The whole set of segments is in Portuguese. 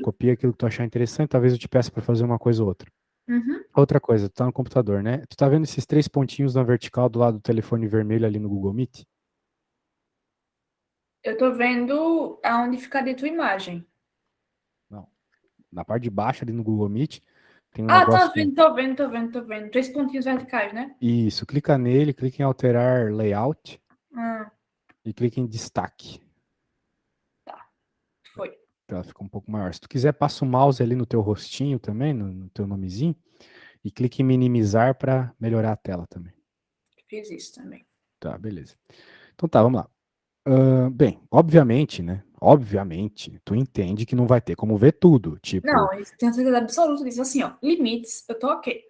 copia aquilo que tu achar interessante, talvez eu te peça para fazer uma coisa ou outra. Uhum. Outra coisa, tu tá no computador, né? Tu tá vendo esses três pontinhos na vertical do lado do telefone vermelho ali no Google Meet? Eu tô vendo aonde ficaria tua imagem. Não. Na parte de baixo ali no Google Meet, tem um Ah, tá negócio com... vendo, tô vendo, tô vendo, tô vendo. Três pontinhos verticais, né? Isso, clica nele, clica em alterar layout Ah, e clica em destaque. tá. Foi. Então ela fica um pouco maior. Se tu quiser, passa o mouse ali no teu rostinho também, no teu nomezinho, e clique em minimizar para melhorar a tela também. Fiz isso também. Tá, beleza. Então tá, vamos lá. Bem, obviamente, né? Obviamente, tu entende que não vai ter como ver tudo. Tipo, Não, eu tenho certeza absoluta disso. Assim, ó, limites, eu tô ok.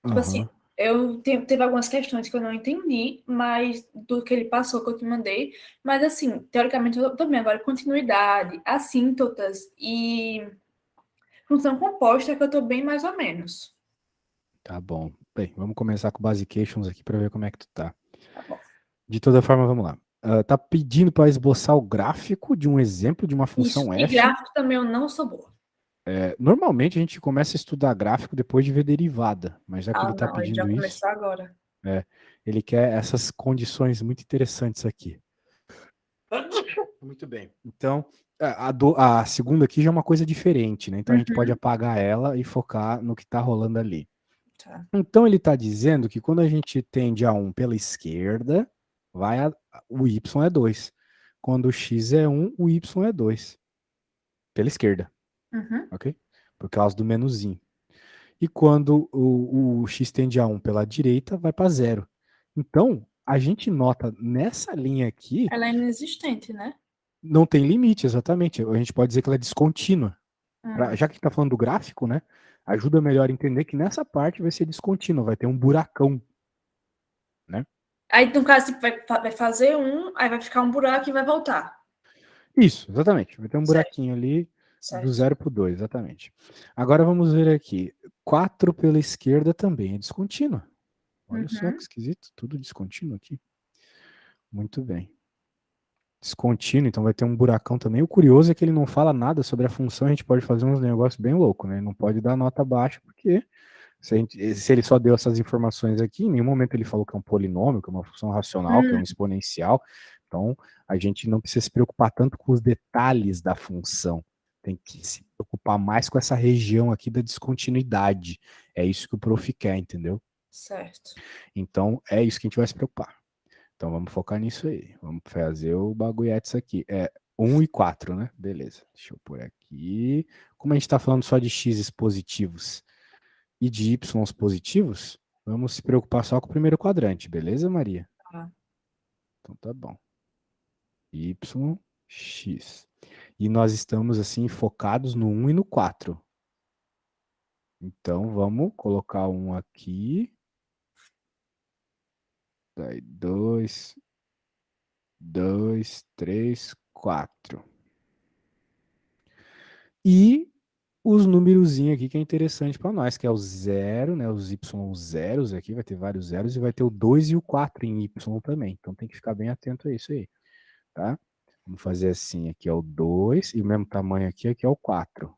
Tipo assim, aham, teve algumas questões que eu não entendi, mas do que ele passou, que eu te mandei. Mas assim, teoricamente eu tô bem. Agora, continuidade, assíntotas e função composta, que eu tô bem mais ou menos. tá bom. Bem, vamos começar com Basications aqui para ver como é que tu tá. Tá bom. De toda forma, vamos lá. Tá pedindo para esboçar o gráfico de um exemplo de uma Isso. função E f. gráfico também eu não sou boa. Normalmente a gente começa a estudar gráfico depois de ver derivada, mas já que Ah, ele está não, ele já pedindo isso, começou agora. é, ele quer essas condições muito interessantes aqui. Muito bem. Então, a segunda aqui já é uma coisa diferente, né? Então a gente pode Uhum. apagar ela e focar no que está rolando ali. Tá. Então ele está dizendo que quando a gente tende a um pela esquerda, o y é 2. Quando o x é 1, o y é 2. Pela esquerda, Uhum. ok? Por causa do menuzinho. E quando o x tende a 1 pela direita, vai para zero. Então, a gente nota nessa linha aqui, Ela é inexistente, né? não tem limite, exatamente. A gente pode dizer que ela é descontínua. Hum. Já que a gente está falando do gráfico, né? Ajuda melhor a entender que nessa parte vai ser descontínua, vai ter um buracão, né? Aí, no caso, tipo, vai fazer um, aí vai ficar um buraco e vai voltar. Isso, exatamente. Vai ter um Certo, buraquinho ali do certo. zero para o 2, exatamente. Agora vamos ver aqui. 4 pela esquerda também é descontínua. Olha só que Uhum. esquisito, tudo descontínuo aqui. Muito bem. Descontínuo, então vai ter um buracão também. O curioso é que ele não fala nada sobre a função, a gente pode fazer uns negócios bem loucos, né? Não pode dar nota baixa, porque se ele só deu essas informações aqui, em nenhum momento ele falou que é um polinômio, que é uma função racional, que é um Hum, exponencial. Então, a gente não precisa se preocupar tanto com os detalhes da função. Tem que se preocupar mais com essa região aqui da descontinuidade. É isso que o prof quer, entendeu? certo. Então, é isso que a gente vai se preocupar. Então, vamos focar nisso aí. Vamos fazer o bagulhetes aqui. É 1 e 4, né? Beleza. Deixa eu pôr aqui. Como a gente está falando só de x positivos e de y positivos, vamos se preocupar só com o primeiro quadrante, beleza, Maria? Tá. Então tá bom. Y, x. E nós estamos assim focados no 1 e no 4. Então vamos colocar um aqui. Daí 2, 2, 3, 4. E os numerozinhos aqui que é interessante para nós, que é o zero, né? Os y zeros aqui, vai ter vários zeros, e vai ter o 2 e o 4 em y também. Então tem que ficar bem atento a isso aí, tá? Vamos fazer assim, aqui é o 2 e o mesmo tamanho aqui é o 4.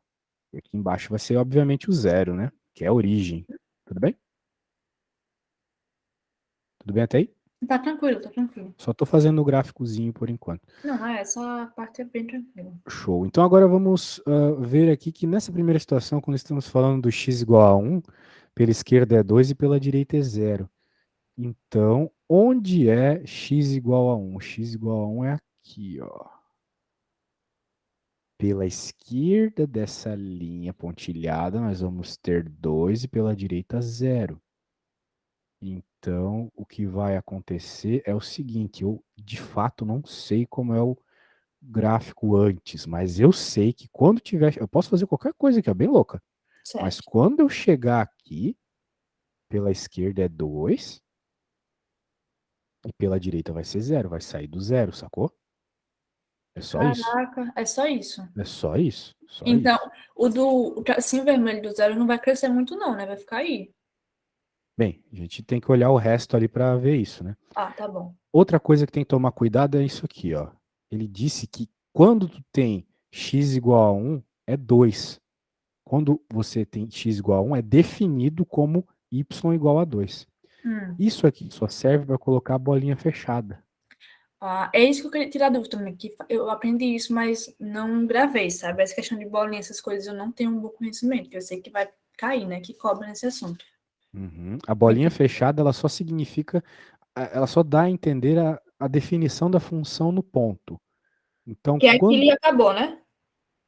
E aqui embaixo vai ser, obviamente, o zero, né? Que é a origem. Tudo bem? Tudo bem até aí? Tá tranquilo, tá tranquilo. Só estou fazendo o gráficozinho por enquanto. Não, essa parte é bem tranquila. Show. Então agora vamos ver aqui que nessa primeira situação, quando estamos falando do x igual a 1, pela esquerda é 2 e pela direita é zero. Então, onde é x igual a 1? X igual a 1 é aqui, ó. Pela esquerda dessa linha pontilhada, nós vamos ter 2 e pela direita zero. Então, o que vai acontecer é o seguinte: eu de fato não sei como é o gráfico antes, mas eu sei que quando tiver. Eu posso fazer qualquer coisa aqui, é bem louca. Mas Certo. quando eu chegar aqui, pela esquerda é 2 e pela direita vai ser zero, vai sair do zero, sacou? É só isso. Caraca, é só isso. É só isso. Só Então, isso. o tracinho vermelho do zero não vai crescer muito, não, né? Vai ficar aí. Bem, a gente tem que olhar o resto ali para ver isso, né? Ah, tá bom. Outra coisa que tem que tomar cuidado é isso aqui, ó. Ele disse que quando tu tem x igual a 1, é 2. Quando você tem x igual a 1, é definido como y igual a 2. Isso aqui só serve para colocar a bolinha fechada. Ah, é isso que eu queria tirar dúvida também, que eu aprendi isso, mas não gravei, sabe? Essa questão de bolinha, essas coisas, eu não tenho um bom conhecimento, que eu sei que vai cair, né? Que cobra nesse assunto. Uhum. A bolinha fechada, ela só significa, ela só dá a entender a definição da função no ponto. Então, Que é aquilo quando... e acabou, né?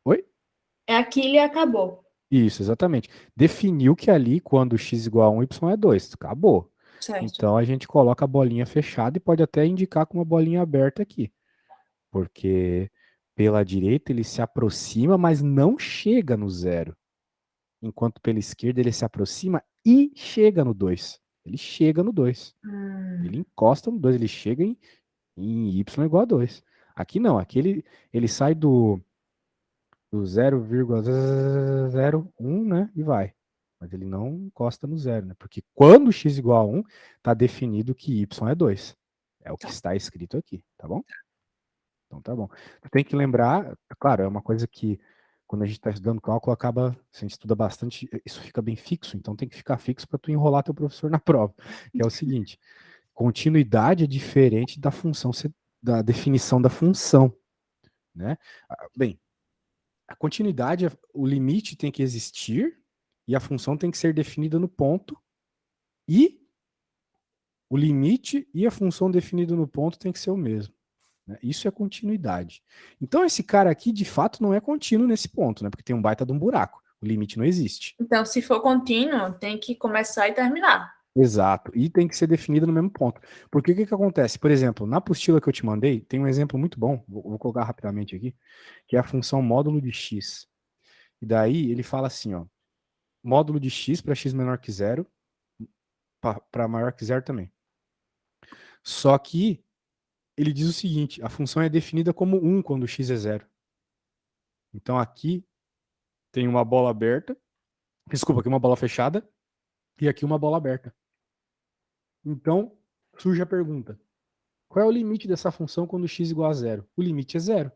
Oi? É aquilo e acabou. Isso, exatamente. Definiu que ali, quando x igual a 1, y é 2. Acabou. Certo. Então, a gente coloca a bolinha fechada e pode até indicar com uma bolinha aberta aqui. Porque pela direita ele se aproxima, mas não chega no zero. Enquanto pela esquerda ele se aproxima e chega no 2. Ele chega no 2. Ele encosta no 2, ele chega em y igual a 2. Aqui não, aqui ele sai do 0,001, né? E vai. Mas ele não encosta no zero, né? Porque quando x igual a 1, está definido que y é 2. É o que Tá. está escrito aqui, tá bom? Então tá bom. Tu tem que lembrar, claro, é uma coisa que quando a gente está estudando cálculo, acaba, se a gente estuda bastante, isso fica bem fixo, então tem que ficar fixo para tu enrolar teu professor na prova, que é o seguinte, continuidade é diferente da função, da definição da função, né? Bem, a continuidade, o limite tem que existir e a função tem que ser definida no ponto e o limite e a função definida no ponto tem que ser o mesmo. Né? Isso é continuidade. Então, esse cara aqui, de fato, não é contínuo nesse ponto, né? Porque tem um baita de um buraco. O limite não existe. Então, se for contínuo, tem que começar e terminar. Exato. E tem que ser definido no mesmo ponto. Porque o que acontece? Por exemplo, na apostila que eu te mandei, tem um exemplo muito bom, vou colocar rapidamente aqui, que é a função módulo de x. E daí ele fala assim, ó, módulo de x para x menor que zero, para maior que zero também. Só que ele diz o seguinte, a função é definida como 1 quando x é zero. Então aqui tem uma bola aberta, desculpa, aqui uma bola fechada e aqui uma bola aberta. Então, surge a pergunta, qual é o limite dessa função quando x igual a zero? O limite é zero.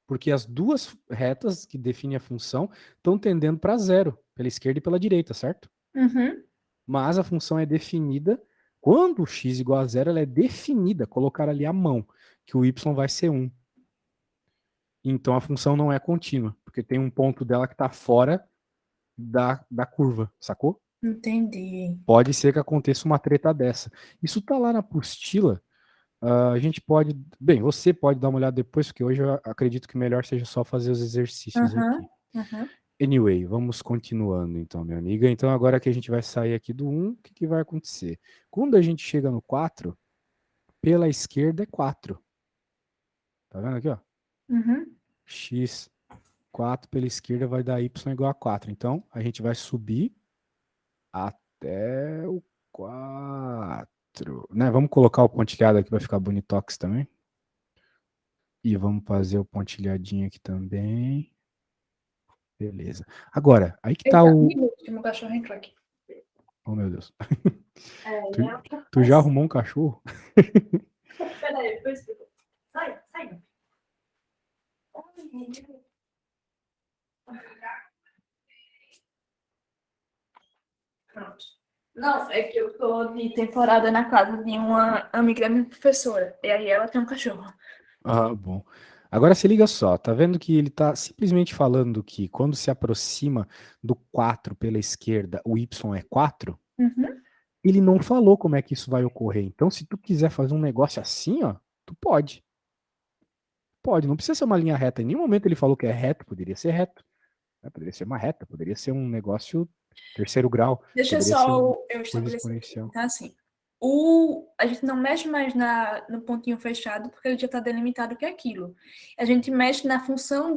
Porque as duas retas que definem a função estão tendendo para zero, pela esquerda e pela direita, certo? Uhum. Mas a função é definida, quando x igual a zero, ela é definida, colocar ali a mão, que o y vai ser 1. Então a função não é contínua, porque tem um ponto dela que está fora da curva, sacou? Entendi. Pode ser que aconteça uma treta dessa. Isso tá lá na apostila. A gente pode. Bem, você pode dar uma olhada depois, porque hoje eu acredito que melhor seja só fazer os exercícios aqui. Uhum. Uhum. Anyway, vamos continuando então, minha amiga. Então, agora que a gente vai sair aqui do 1, o que vai acontecer? Quando a gente chega no 4, pela esquerda é 4. Tá vendo aqui, ó? Uhum. X 4 pela esquerda vai dar y igual a 4. Então, a gente vai subir até o 4. Né? Vamos colocar o pontilhado aqui, vai ficar bonitox também. E vamos fazer o pontilhadinho aqui também. Beleza. Agora, aí que tá Eita, um o... minuto que meu cachorro entrou aqui. Oh, meu Deus. É, Tu, né? tu já arrumou um cachorro? Peraí, depois. Sai, sai. Pronto. Não, é que eu tô de temporada na casa de uma amiga da minha professora. E aí ela tem um cachorro. Ah, bom. Agora se liga só, tá vendo que ele tá simplesmente falando que quando se aproxima do 4 pela esquerda, o y é 4? Uhum. Ele não falou como é que isso vai ocorrer. Então, se tu quiser fazer um negócio assim, ó, tu pode. Pode, não precisa ser uma linha reta. Em nenhum momento ele falou que é reto, poderia ser reto. Né? Poderia ser uma reta, poderia ser um negócio terceiro grau, Deixa poderia ser só uma eu coisa estabelecer aqui. exponencial. Então, assim, a gente não mexe mais no pontinho fechado, porque ele já está delimitado que é aquilo. A gente mexe na função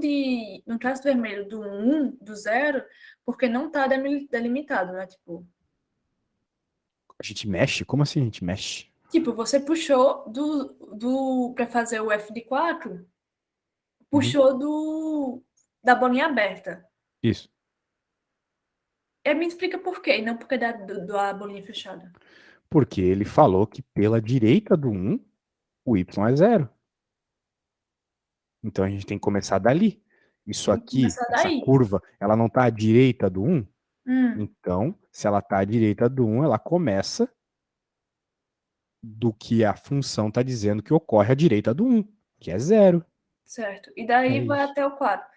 no traço vermelho do 1, do 0, porque não está delimitado, né? A gente mexe? Como assim a gente mexe? Tipo, você puxou para fazer o F de 4, Uhum. puxou da bolinha aberta. Isso. Me explica por quê, e não porque da bolinha fechada. Porque ele falou que pela direita do 1, o y é zero. Então a gente tem que começar dali. Isso Tem que aqui, começar essa daí. curva, ela não está à direita do 1? Hum, Então, se ela está à direita do 1, ela começa do que a função está dizendo que ocorre à direita do 1, que é zero. certo. E É daí vai isso. até o 4.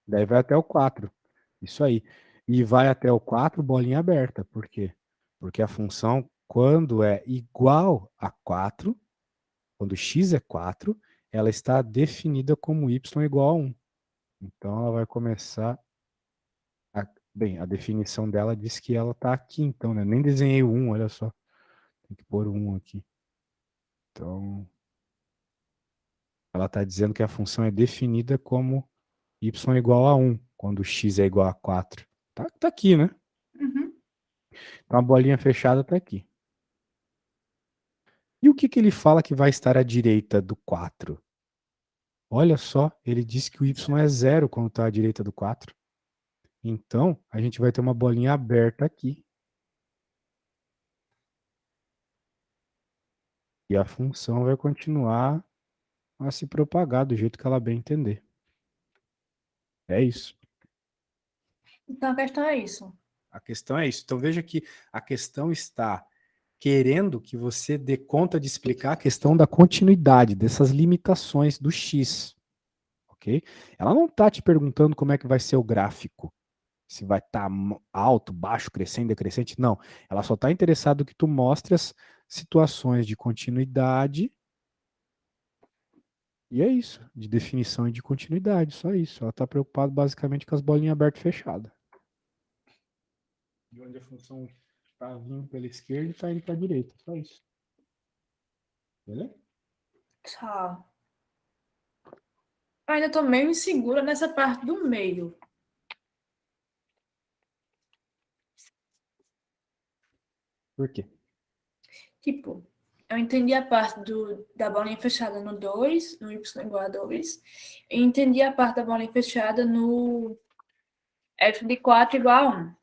Daí vai até o 4. Isso aí. E vai até o 4, bolinha aberta. Por quê? Porque a função, quando é igual a 4, quando x é 4, ela está definida como y igual a 1. Então ela vai começar. Bem, a definição dela diz que ela está aqui, então, né? Nem desenhei o 1, olha só. Tem que pôr o 1 aqui. Então, ela está dizendo que a função é definida como y igual a 1, quando x é igual a 4. Tá aqui, né? Uhum. Então a bolinha fechada está aqui. E o que, que ele fala que vai estar à direita do 4? Olha só, ele diz que o y é zero quando está à direita do 4. Então, a gente vai ter uma bolinha aberta aqui. E a função vai continuar a se propagar do jeito que ela bem entender. É isso. Então a questão é isso. A questão é isso. Então veja que a questão está querendo que você dê conta de explicar a questão da continuidade, dessas limitações do x, ok? Ela não está te perguntando como é que vai ser o gráfico, se vai estar alto, baixo, crescente, decrescente, não. Ela só está interessada que tu mostre as situações de continuidade e é isso, de definição e de continuidade, só isso. Ela está preocupada basicamente com as bolinhas abertas e fechadas. De onde a função está vindo pela esquerda e está indo para a direita, só isso. Beleza? Tá. Eu ainda tô meio insegura nessa parte do meio. Por quê? Tipo, eu entendi a parte da bolinha fechada no 2, no y igual a 2. E entendi a parte da bolinha fechada no f de 4 igual a 1.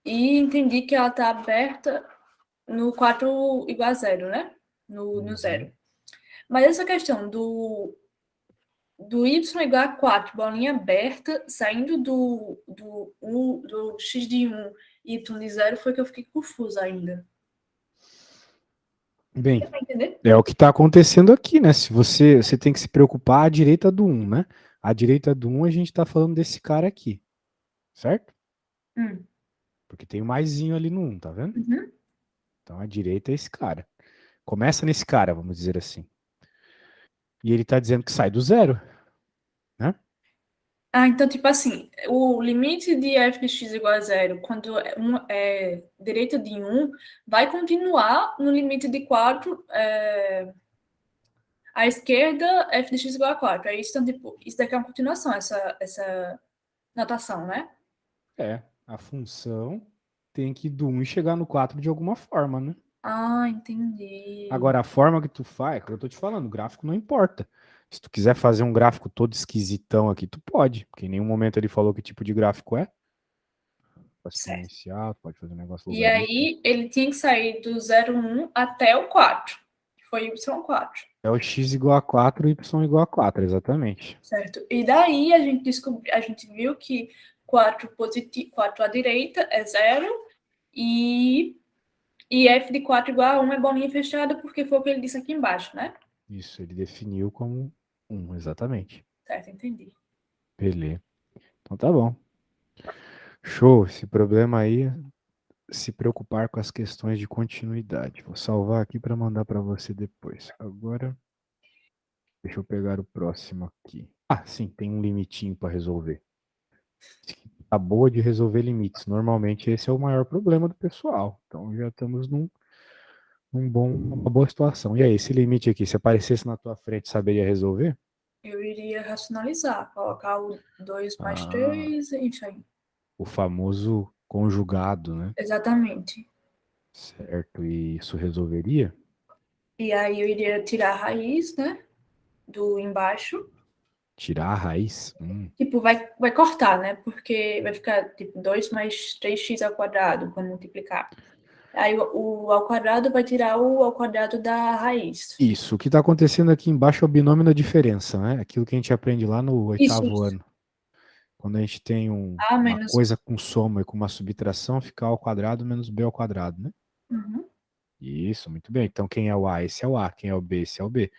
E entendi que ela tá aberta no 4 igual a 0, né? No 0. Mas essa questão do y igual a 4, bolinha aberta, saindo do x de 1 e y de 0, foi que eu fiquei confusa ainda. Bem, Dá pra entender? é o que está acontecendo aqui, né? Se você tem que se preocupar à direita do 1, né? À direita do 1 a gente está falando desse cara aqui, certo? Hum. Porque tem o maisinho ali no 1, tá vendo? Uhum. Então a direita é esse cara. Começa nesse cara, vamos dizer assim. E ele está dizendo que sai do zero, né? Ah, então, tipo assim, o limite de f de x igual a 0, quando é direita de 1, vai continuar no limite de 4, à esquerda, f de x igual a 4. Aí, então, tipo, isso daqui é uma continuação, essa notação, né? É, a função tem que ir do 1 e chegar no 4 de alguma forma, né? Ah, entendi. Agora, a forma que tu faz, que eu tô te falando, o gráfico não importa. Se tu quiser fazer um gráfico todo esquisitão aqui, tu pode, porque em nenhum momento ele falou que tipo de gráfico é. Certo. Exponencial, pode fazer um negócio E logarítmico. aí, ele tinha que sair do 0,1 até o 4, que foi y4. É o x igual a 4 e y igual a 4, exatamente. Certo. E daí a gente viu que 4, 4 à direita é 0 e, f de 4 igual a 1 é bolinha fechada, porque foi o que ele disse aqui embaixo, né? Isso, ele definiu como 1, exatamente. Certo, entendi. Beleza. Então tá bom. Show. Esse problema aí, é se preocupar com as questões de continuidade. Vou salvar aqui para mandar para você depois. Agora, deixa eu pegar o próximo aqui. Ah, sim, tem um limitinho para resolver. Tá boa de resolver limites. Normalmente esse é o maior problema do pessoal. Então já estamos uma boa situação. E aí, esse limite aqui, se aparecesse na tua frente, saberia resolver? Eu iria racionalizar, colocar o 2 mais Ah, 3, enfim. o famoso conjugado, né? Exatamente. Certo. E isso resolveria? E aí eu iria tirar a raiz, né? Do embaixo. Tirar a raiz? Tipo, vai cortar, né? Porque vai ficar tipo 2 mais 3x ao quadrado quando multiplicar. Aí o ao quadrado vai tirar o ao quadrado da raiz. Isso, o que está acontecendo aqui embaixo é o binômio da diferença, né? Aquilo que a gente aprende lá no Isso, oitavo isso. ano. Quando a gente tem A uma menos. coisa com soma e com uma subtração, fica a ao quadrado menos b ao quadrado, né? Uhum. Isso, muito bem. Então, quem é o A, esse é o A. Quem é o B, esse é o B.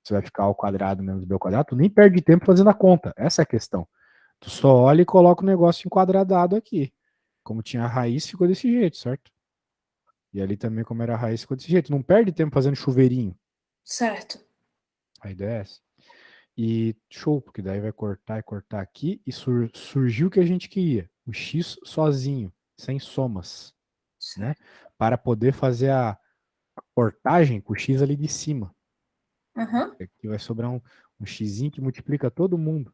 Você vai ficar ao quadrado menos b ao quadrado. Tu nem perde tempo fazendo a conta. Essa é a questão. Tu só olha e coloca o negócio enquadradado aqui. Como tinha a raiz, ficou desse jeito, certo? E ali também, como era a raiz, ficou desse jeito. Não perde tempo fazendo chuveirinho. Certo. A ideia é essa. E show, porque daí vai cortar e cortar aqui. E surgiu o que a gente queria. O x sozinho, sem somas, né? Certo. Para poder fazer a cortagem com o x ali de cima. Uhum. Aqui vai sobrar um xzinho que multiplica todo mundo.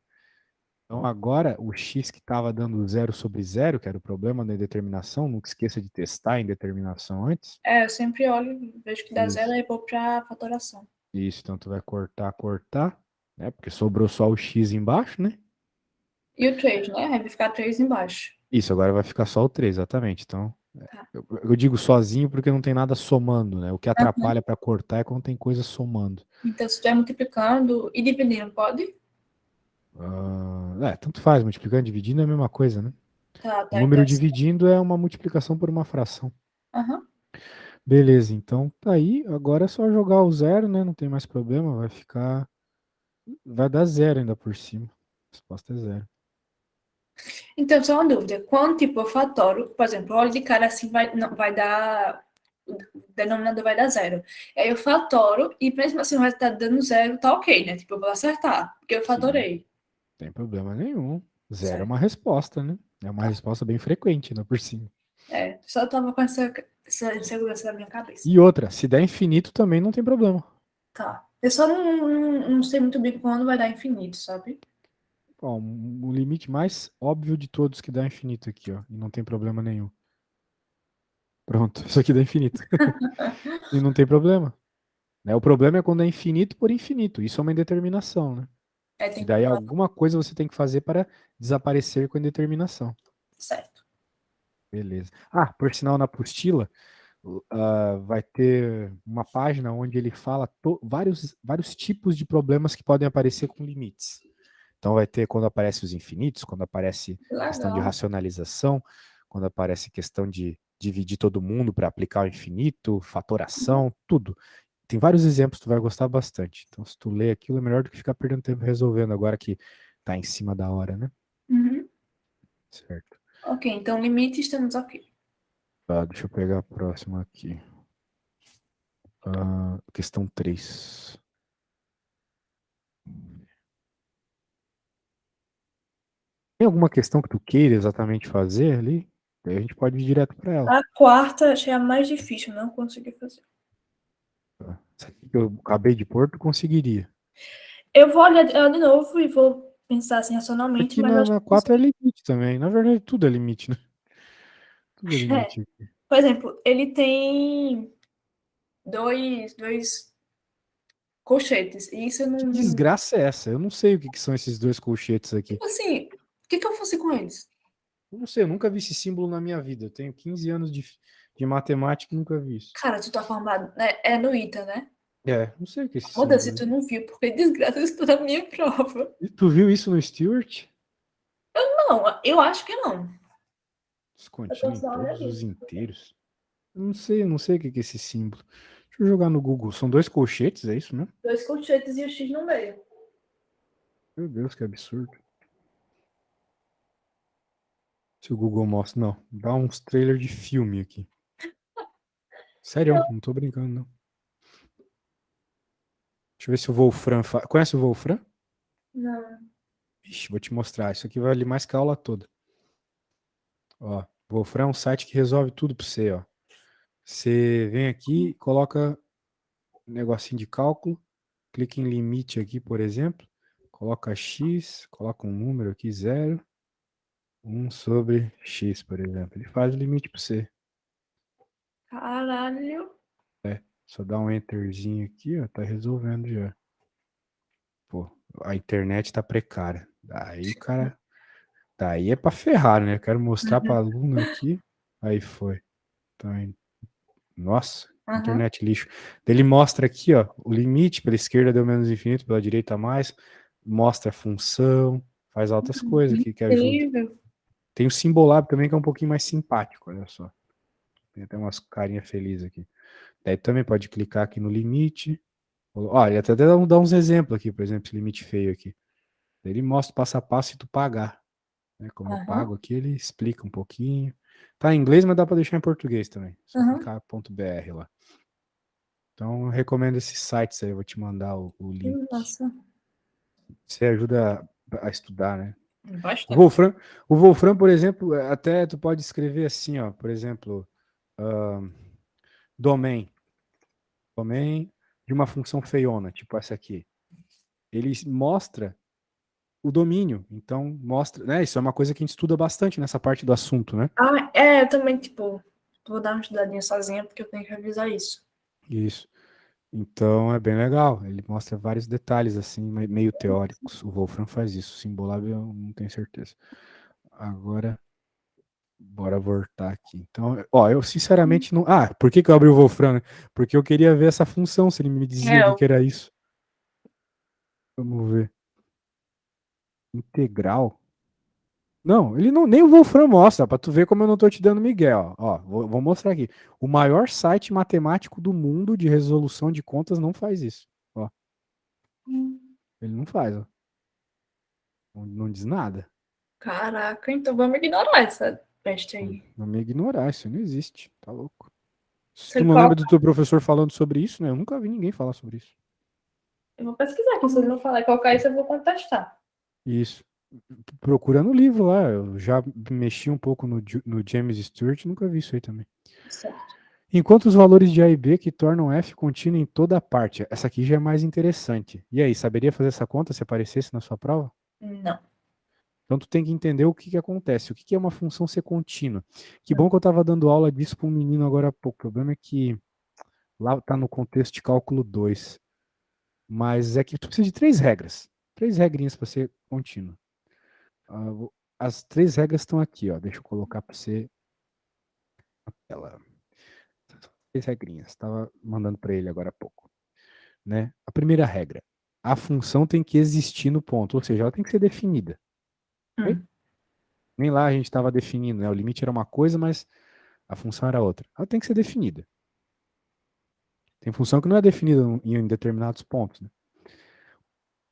Então agora o x que estava dando zero sobre zero, que era o problema da indeterminação, nunca esqueça de testar a indeterminação antes. É, eu sempre olho, vejo que dá zero Isso. e vou para fatoração. Isso, então tu vai cortar, cortar, né? Porque sobrou só o x embaixo, né? E o 3, né? Aí vai ficar 3 embaixo. Isso, agora vai ficar só o 3, exatamente. Então, Tá. eu digo sozinho porque não tem nada somando, né? O que Uhum. atrapalha para cortar é quando tem coisa somando. Então, se estiver multiplicando e dividindo, pode? Tanto faz, multiplicando e dividindo é a mesma coisa, né? Tá, O tá, então número assim. dividindo é uma multiplicação por uma fração. Aham. Beleza, então tá aí. Agora é só jogar o zero, né? Não tem mais problema. Vai ficar. Vai dar zero ainda por cima. A resposta é zero. Então, só uma dúvida. Quando, tipo, eu fatoro, por exemplo, olho de cara assim, vai, não, vai dar. O denominador vai dar zero. Aí eu fatoro e mesmo assim o resultado dando zero, tá ok, né? Tipo, eu vou acertar, porque eu Sim, fatorei. não tem problema nenhum. Zero é Certo. uma resposta, né? É uma Tá. resposta bem frequente, ainda por cima. É, só tava com essa insegurança na minha cabeça. E outra, se der infinito também não tem problema. Tá. Eu só não sei muito bem quando vai dar infinito, sabe? Ó, o limite mais óbvio de todos que dá infinito aqui, ó. E não tem problema nenhum. Pronto, isso aqui dá infinito. E não tem problema. Né? O problema é quando é infinito por infinito. Isso é uma indeterminação, né? É, E tem que daí calcular. alguma coisa você tem que fazer para desaparecer com a indeterminação. Certo. Beleza. Ah, por sinal, na apostila, vai ter uma página onde ele fala vários tipos de problemas que podem aparecer com limites. Então vai ter quando aparece os infinitos, quando aparece questão de Legal. racionalização, quando aparece questão de dividir todo mundo para aplicar o infinito, Uhum. fatoração, tudo. Tem vários exemplos, tu vai gostar bastante. Então, se tu ler aquilo, é melhor do que ficar perdendo tempo resolvendo agora que tá em cima da hora, né? Uhum. Certo. Ok, então limite estamos ok. Tá, deixa eu pegar a próxima aqui. Questão 3. Tem alguma questão que tu queira exatamente fazer ali? Daí a gente pode ir direto para ela. A quarta achei a mais difícil, não consegui fazer. Tá? Essa aqui que eu acabei de pôr, tu conseguiria. Eu vou olhar ela de novo e vou pensar assim Isso racionalmente, aqui mas eu acho na que 4 é limite também. Na verdade, tudo é limite, né? Tudo é é. limite. Por exemplo, ele tem dois colchetes. E isso eu Que não. desgraça é essa? Eu não sei o que são esses dois colchetes aqui. Tipo assim, o que que eu faço com eles? Eu não sei, eu nunca vi esse símbolo na minha vida. Eu tenho 15 anos de matemática e nunca vi isso. Cara, tu tá formado, né? É no ITA, né? Não sei o que é esse Muda se símbolo. tu não viu, porque desgraça isso tá na minha prova. E tu viu isso no Stewart? Não, eu acho que não. Eu Descontínuo posso em dar uma todos olhadinha. os inteiros. Eu não sei o que é esse símbolo. Deixa eu jogar no Google. São dois colchetes, é isso, né? Dois colchetes e o X no meio. Meu Deus, que absurdo. Se o Google mostra. Não, dá uns trailers de filme aqui. Sério, não tô brincando, não. Deixa eu ver se o Wolfram. Conhece o Wolfram? Não. Ixi, vou te mostrar. Isso aqui vai ali mais que a aula toda. Ó, Wolfram é um site que resolve tudo pra você, ó. Você vem aqui, coloca um negocinho de cálculo, clica em limite aqui, por exemplo, coloca x, coloca um número aqui, 0, 1 sobre x, por exemplo. Ele faz o limite pra você. Caralho. Só dá um enterzinho aqui, ó, tá resolvendo já. Pô, a internet tá precária. Daí o cara. Daí é pra ferrar, né? Eu quero mostrar pra Uhum. aluna aqui. Aí foi. Tá indo. Nossa, Aham. internet lixo. Ele mostra aqui, ó, o limite pela esquerda deu menos infinito, pela direita mais. Mostra a função, faz altas coisas aqui que ajuda. Incrível. Tem o Simbolab também, que é um pouquinho mais simpático, olha só. Tem até umas carinhas felizes aqui. Daí também pode clicar aqui no limite. Olha, até dá uns exemplos aqui, por exemplo, esse limite feio aqui. Ele mostra passo a passo se tu pagar. Né? Como eu Aham. pago aqui, ele explica um pouquinho. Tá em inglês, mas dá para deixar em português também. Só Aham. clicar .br lá. Então, eu recomendo esses sites aí. Eu vou te mandar o Que link. massa. Você ajuda a estudar, né? O Bastante. Wolfram, o Wolfram, por exemplo, até tu pode escrever assim, ó. Por exemplo, domain. Domain de uma função feiona, tipo essa aqui. Ele mostra o domínio. Então, mostra, né? Isso é uma coisa que a gente estuda bastante nessa parte do assunto, né? Ah, é, eu também, tipo, vou dar uma estudadinha sozinha porque eu tenho que revisar isso. Isso. Então, é bem legal. Ele mostra vários detalhes, assim, meio teóricos. O Wolfram faz isso. O Simbolab eu não tenho certeza. Agora, bora voltar aqui. Então, ó, eu sinceramente não. Ah, por que eu abri o Wolfram, né? Porque eu queria ver essa função, se ele me dizia É, que era isso. Vamos ver. Integral. Não, ele não, nem o Wolfram mostra, pra tu ver como eu não tô te dando migué, ó. Ó, vou mostrar aqui. O maior site matemático do mundo de resolução de contas não faz isso. Ó, ele não faz, ó. Não diz nada. caraca, então vamos ignorar essa peste aí. Não me ignorar, isso não existe. Tá louco. Se Se tu ele não lembra coloca, do teu professor falando sobre isso, né? Eu nunca vi ninguém falar sobre isso. eu vou pesquisar aqui. Se ele não falar e colocar isso, eu vou contestar. Isso. Procura no livro lá. Eu já mexi um pouco no James Stewart, nunca vi isso aí também. Certo. Enquanto os valores de A e B que tornam F contínuo em toda parte. Essa aqui já é mais interessante. E aí, saberia fazer essa conta se aparecesse na sua prova? Não. Então tu tem que entender o que que acontece, o que que é uma função ser contínua. Que bom que eu estava dando aula disso para um menino agora há pouco. O problema é que lá está no contexto de cálculo 2. Mas é que tu precisa de três regras. Três regrinhas para ser contínuo. As três regras estão aqui, ó. Deixa eu colocar para você. Ela, três regrinhas. Estava mandando para ele agora há pouco. Né? A primeira regra. A função tem que existir no ponto, ou seja, ela tem que ser definida. Ok? Hum. Nem lá a gente estava definindo, né? O limite era uma coisa, mas a função era outra. Ela tem que ser definida. Tem função que não é definida em determinados pontos. Né?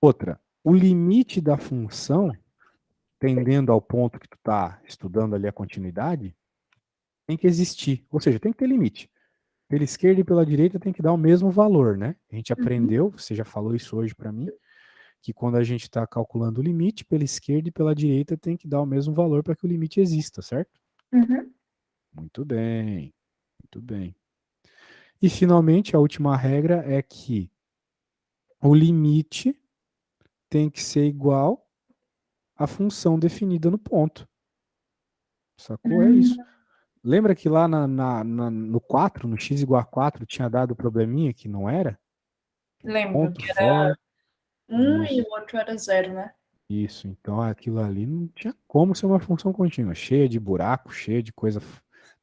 Outra, o limite da função, tendendo ao ponto que tu está estudando ali a continuidade, tem que existir. Ou seja, tem que ter limite. Pela esquerda e pela direita tem que dar o mesmo valor, né? A gente Uhum. aprendeu, você já falou isso hoje para mim, que quando a gente está calculando o limite, pela esquerda e pela direita tem que dar o mesmo valor para que o limite exista, certo? Uhum. Muito bem, muito bem. E finalmente, a última regra é que o limite tem que ser igual à função definida no ponto. Sacou? É isso. Hum. Lembra que lá no 4, no x igual a 4, tinha dado probleminha que não era? Lembro Ponto que era fora. um e Isso, o outro era zero, né? isso. Então aquilo ali não tinha como ser uma função contínua, cheia de buraco, cheia de coisa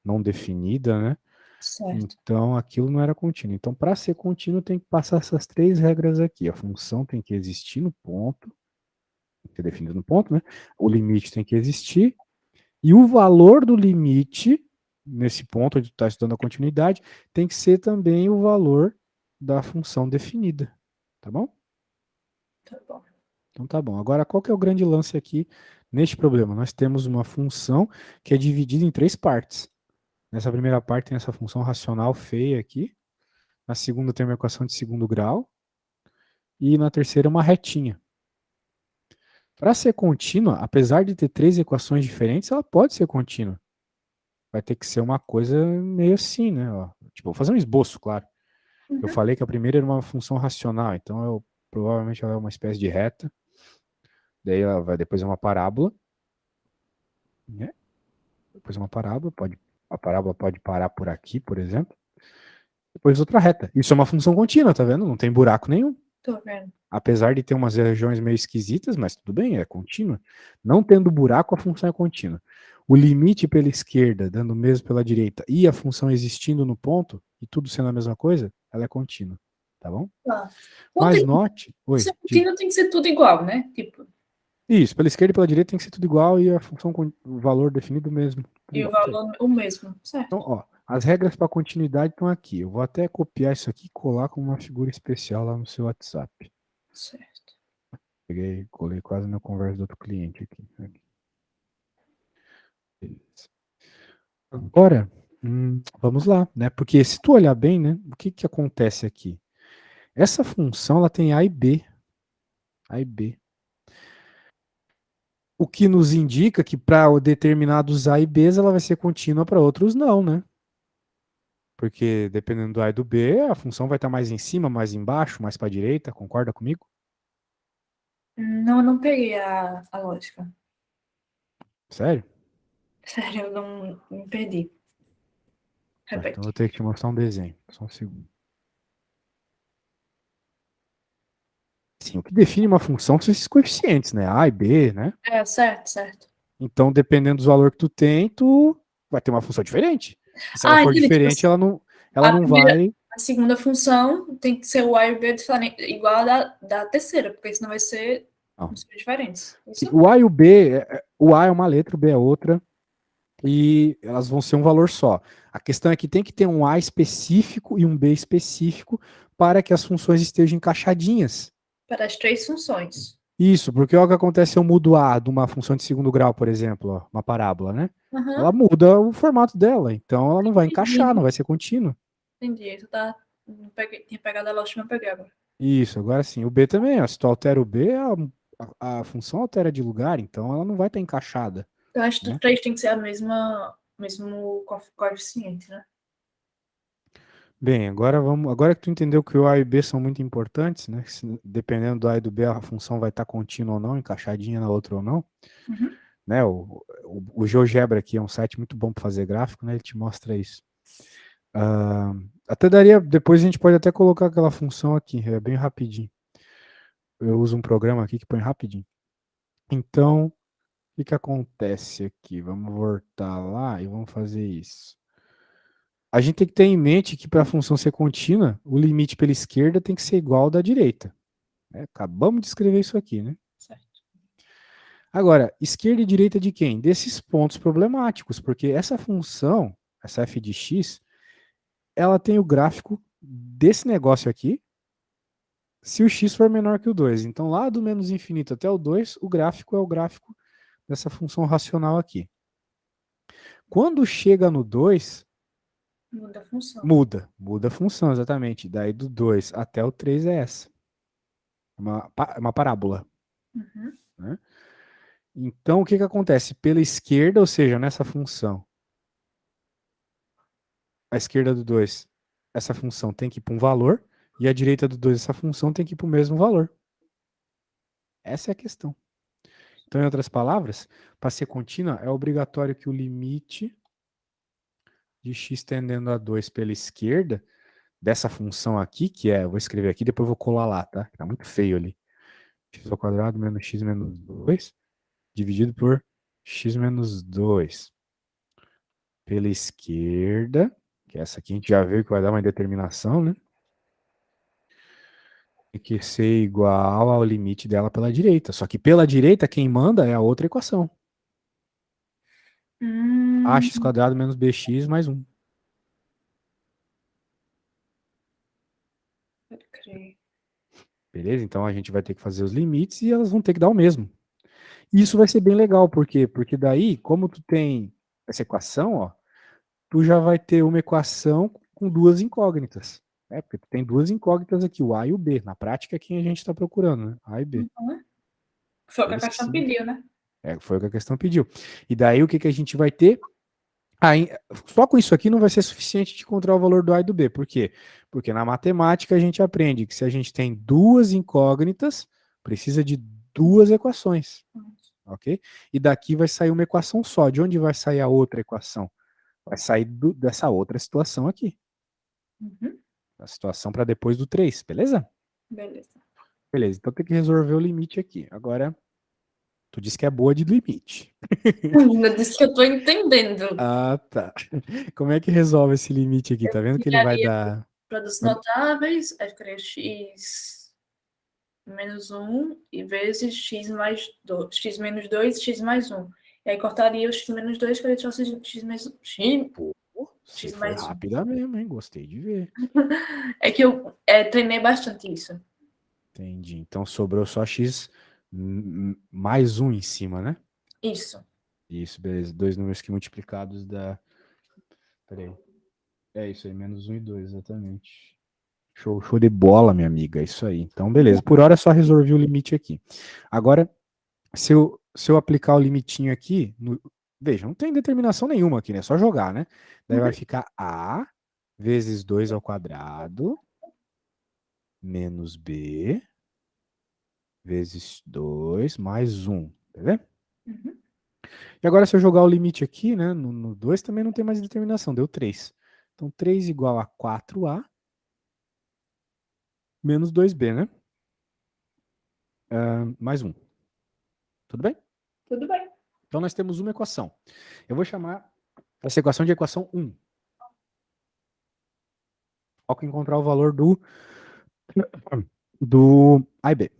não definida, né? Certo. Então aquilo não era contínuo. Então, para ser contínuo, tem que passar essas três regras aqui. A função tem que existir no ponto, tem que ser definida no ponto, né? O limite tem que existir, e o valor do limite, nesse ponto onde tu está estudando a continuidade, tem que ser também o valor da função definida. Tá bom? Tá bom. Então tá bom. Agora, qual que é o grande lance aqui neste problema? Nós temos uma função que é dividida em três partes. Nessa primeira parte tem essa função racional feia aqui. Na segunda tem uma equação de segundo grau. E na terceira uma retinha. Para ser contínua, apesar de ter três equações diferentes, ela pode ser contínua. Vai ter que ser uma coisa meio assim, né? Ó, tipo, vou fazer um esboço, claro. Eu Uhum. falei que a primeira era uma função racional, então provavelmente ela é uma espécie de reta. Daí ela vai depois é uma parábola, né? Depois uma parábola, a parábola pode parar por aqui, por exemplo. Depois outra reta. Isso é uma função contínua, tá vendo? Não tem buraco nenhum. Tô vendo. Apesar de ter umas regiões meio esquisitas, mas tudo bem, é contínua. Não tendo buraco, a função é contínua. O limite pela esquerda, dando o mesmo pela direita, e a função existindo no ponto, e tudo sendo a mesma coisa, ela é contínua, tá bom? Tá. Mas note, Se oi, é contínua, tem que ser tudo igual, né? Tipo, isso, pela esquerda e pela direita tem que ser tudo igual e a função com o valor definido mesmo, tudo e o igual, isso aí. valor o mesmo, certo? Então, ó, as regras para continuidade estão aqui. Eu vou até copiar isso aqui e colar com uma figura especial lá no seu WhatsApp. Certo. Peguei, colei quase na conversa do outro cliente aqui. Beleza. Agora, vamos lá, né? Porque se tu olhar bem, né? O que que acontece aqui? Essa função, ela tem A e B. A e B. O que nos indica que para determinados A e Bs ela vai ser contínua, para outros não, né? Porque dependendo do A e do B, a função vai estar mais em cima, mais embaixo, mais para a direita. Concorda comigo? Não, eu não peguei a lógica. Sério? Sério, eu não me perdi. Tá, então eu Repete. vou ter que te mostrar um desenho. Só um segundo. Sim, o que define uma função são esses coeficientes, né? A e B, né? É, certo, certo. Então, dependendo do valor que tu tem, tu vai ter uma função diferente. E se ela Ah, for entendi. Tipo diferente, assim, ela a não primeira, vai. a segunda função tem que ser o A e o B diferente, igual a da terceira, porque senão vai ser Não. funções diferentes. Sim, Isso? o A e o B, o A é uma letra, o B é outra, e elas vão ser um valor só. A questão é que tem que ter um A específico e um B específico para que as funções estejam encaixadinhas. Para as três funções. Isso, porque olha o que acontece se eu mudo A de uma função de segundo grau, por exemplo, ó, uma parábola, né? Ela Aham, muda o formato dela, então ela não vai encaixar, não entendi. vai ser contínua. Entendi. Tu tá, não peguei, tinha pegado a lógica, mas peguei agora. Isso, agora sim. O B também, ó, se tu altera o B, a função altera de lugar, então ela não vai estar encaixada, Eu acho que os né? três tem que ser a mesmo coeficiente, né? Bem, agora que tu entendeu que o A e o B são muito importantes, né? Dependendo do A e do B, a função vai estar contínua ou não, encaixadinha na outra ou não, Uhum. né? O GeoGebra aqui é um site muito bom para fazer gráfico, né? Ele te mostra isso. Ah, até daria, depois a gente pode até colocar aquela função aqui, é bem rapidinho. Eu uso um programa aqui que põe rapidinho. Então, o que que acontece aqui? Vamos voltar lá e vamos fazer isso. A gente tem que ter em mente que para a função ser contínua, o limite pela esquerda tem que ser igual ao da direita. Né? Acabamos de escrever isso aqui, né? Certo. Agora, esquerda e direita de quem? Desses pontos problemáticos, porque essa função, essa f de x, ela tem o gráfico desse negócio aqui, se o x for menor que o 2. Então, lá do menos infinito até o 2, o gráfico é o gráfico dessa função racional aqui. Quando chega no 2, Muda a função. muda a função, exatamente. Daí do 2 até o 3 é essa. Uma parábola. Uhum. Né? Então, o que, que acontece? Pela esquerda, ou seja, nessa função, a esquerda do 2, essa função tem que ir para um valor, e a direita do 2, essa função tem que ir para o mesmo valor. Essa é a questão. Então, em outras palavras, para ser contínua, é obrigatório que o limite de x tendendo a 2 pela esquerda, dessa função aqui, que é, eu vou escrever aqui, depois eu vou colar lá, tá? Tá muito feio ali. X ao quadrado menos x menos 2, dividido por x menos 2 pela esquerda, que essa aqui a gente já viu que vai dar uma indeterminação, né? Tem que ser igual ao limite dela pela direita. Só que pela direita, quem manda é a outra equação. Ax Hum, quadrado menos bx mais 1. pode crer. Beleza? Então a gente vai ter que fazer os limites e elas vão ter que dar o mesmo. E isso vai ser bem legal, por quê? Porque daí, como tu tem essa equação, ó, tu já vai ter uma equação com duas incógnitas. É, porque tu tem duas incógnitas aqui, o A e o B. Na prática é quem a gente está procurando, né? A e B. Uhum. Foi o que a Eles que questão são. pediu, né? Foi o que a questão pediu. E daí o que, que a gente vai ter? Aí, só com isso aqui não vai ser suficiente de encontrar o valor do A e do B. Por quê? Porque na matemática a gente aprende que se a gente tem duas incógnitas, precisa de duas equações. Ok? E daqui vai sair uma equação só. De onde vai sair a outra equação? Vai sair dessa outra situação aqui. Uhum. A situação para depois do 3, beleza? Beleza. Beleza, então tem que resolver o limite aqui. Agora, tu disse que é boa de limite. Eu disse que eu tô entendendo. Ah, tá. Como é que resolve esse limite aqui? Tá vendo que ele vai Tiraria dar... produtos notáveis, aí ficaria x menos um e vezes x mais 2, x menos 2, x mais um. E aí cortaria o x menos 2 para deixar o x mais x, Pô, você x foi mais um. rápida mesmo, hein? Gostei de ver. É que eu treinei bastante isso. Entendi. Então sobrou só x mais um em cima, né? Isso. Isso, beleza. Dois números que multiplicados dá. Peraí. É isso aí, menos um e dois, exatamente. Show, show de bola, minha amiga. É isso aí. Então, beleza. Por hora, só resolvi o limite aqui. Agora, se eu aplicar o limitinho aqui, veja, não tem determinação nenhuma aqui, né? É só jogar, né? Daí vai Uhum. ficar A vezes 2 ao quadrado menos B vezes 2 mais um. Tá vendo? Uhum. E agora, se eu jogar o limite aqui, né? No 2 também não tem mais determinação, deu 3. Então, 3 igual a 4A menos 2B, né? Mais um. Tudo bem? Tudo bem. Então, nós temos uma equação. Eu vou chamar essa equação de equação um. Foco em encontrar o valor do A e B.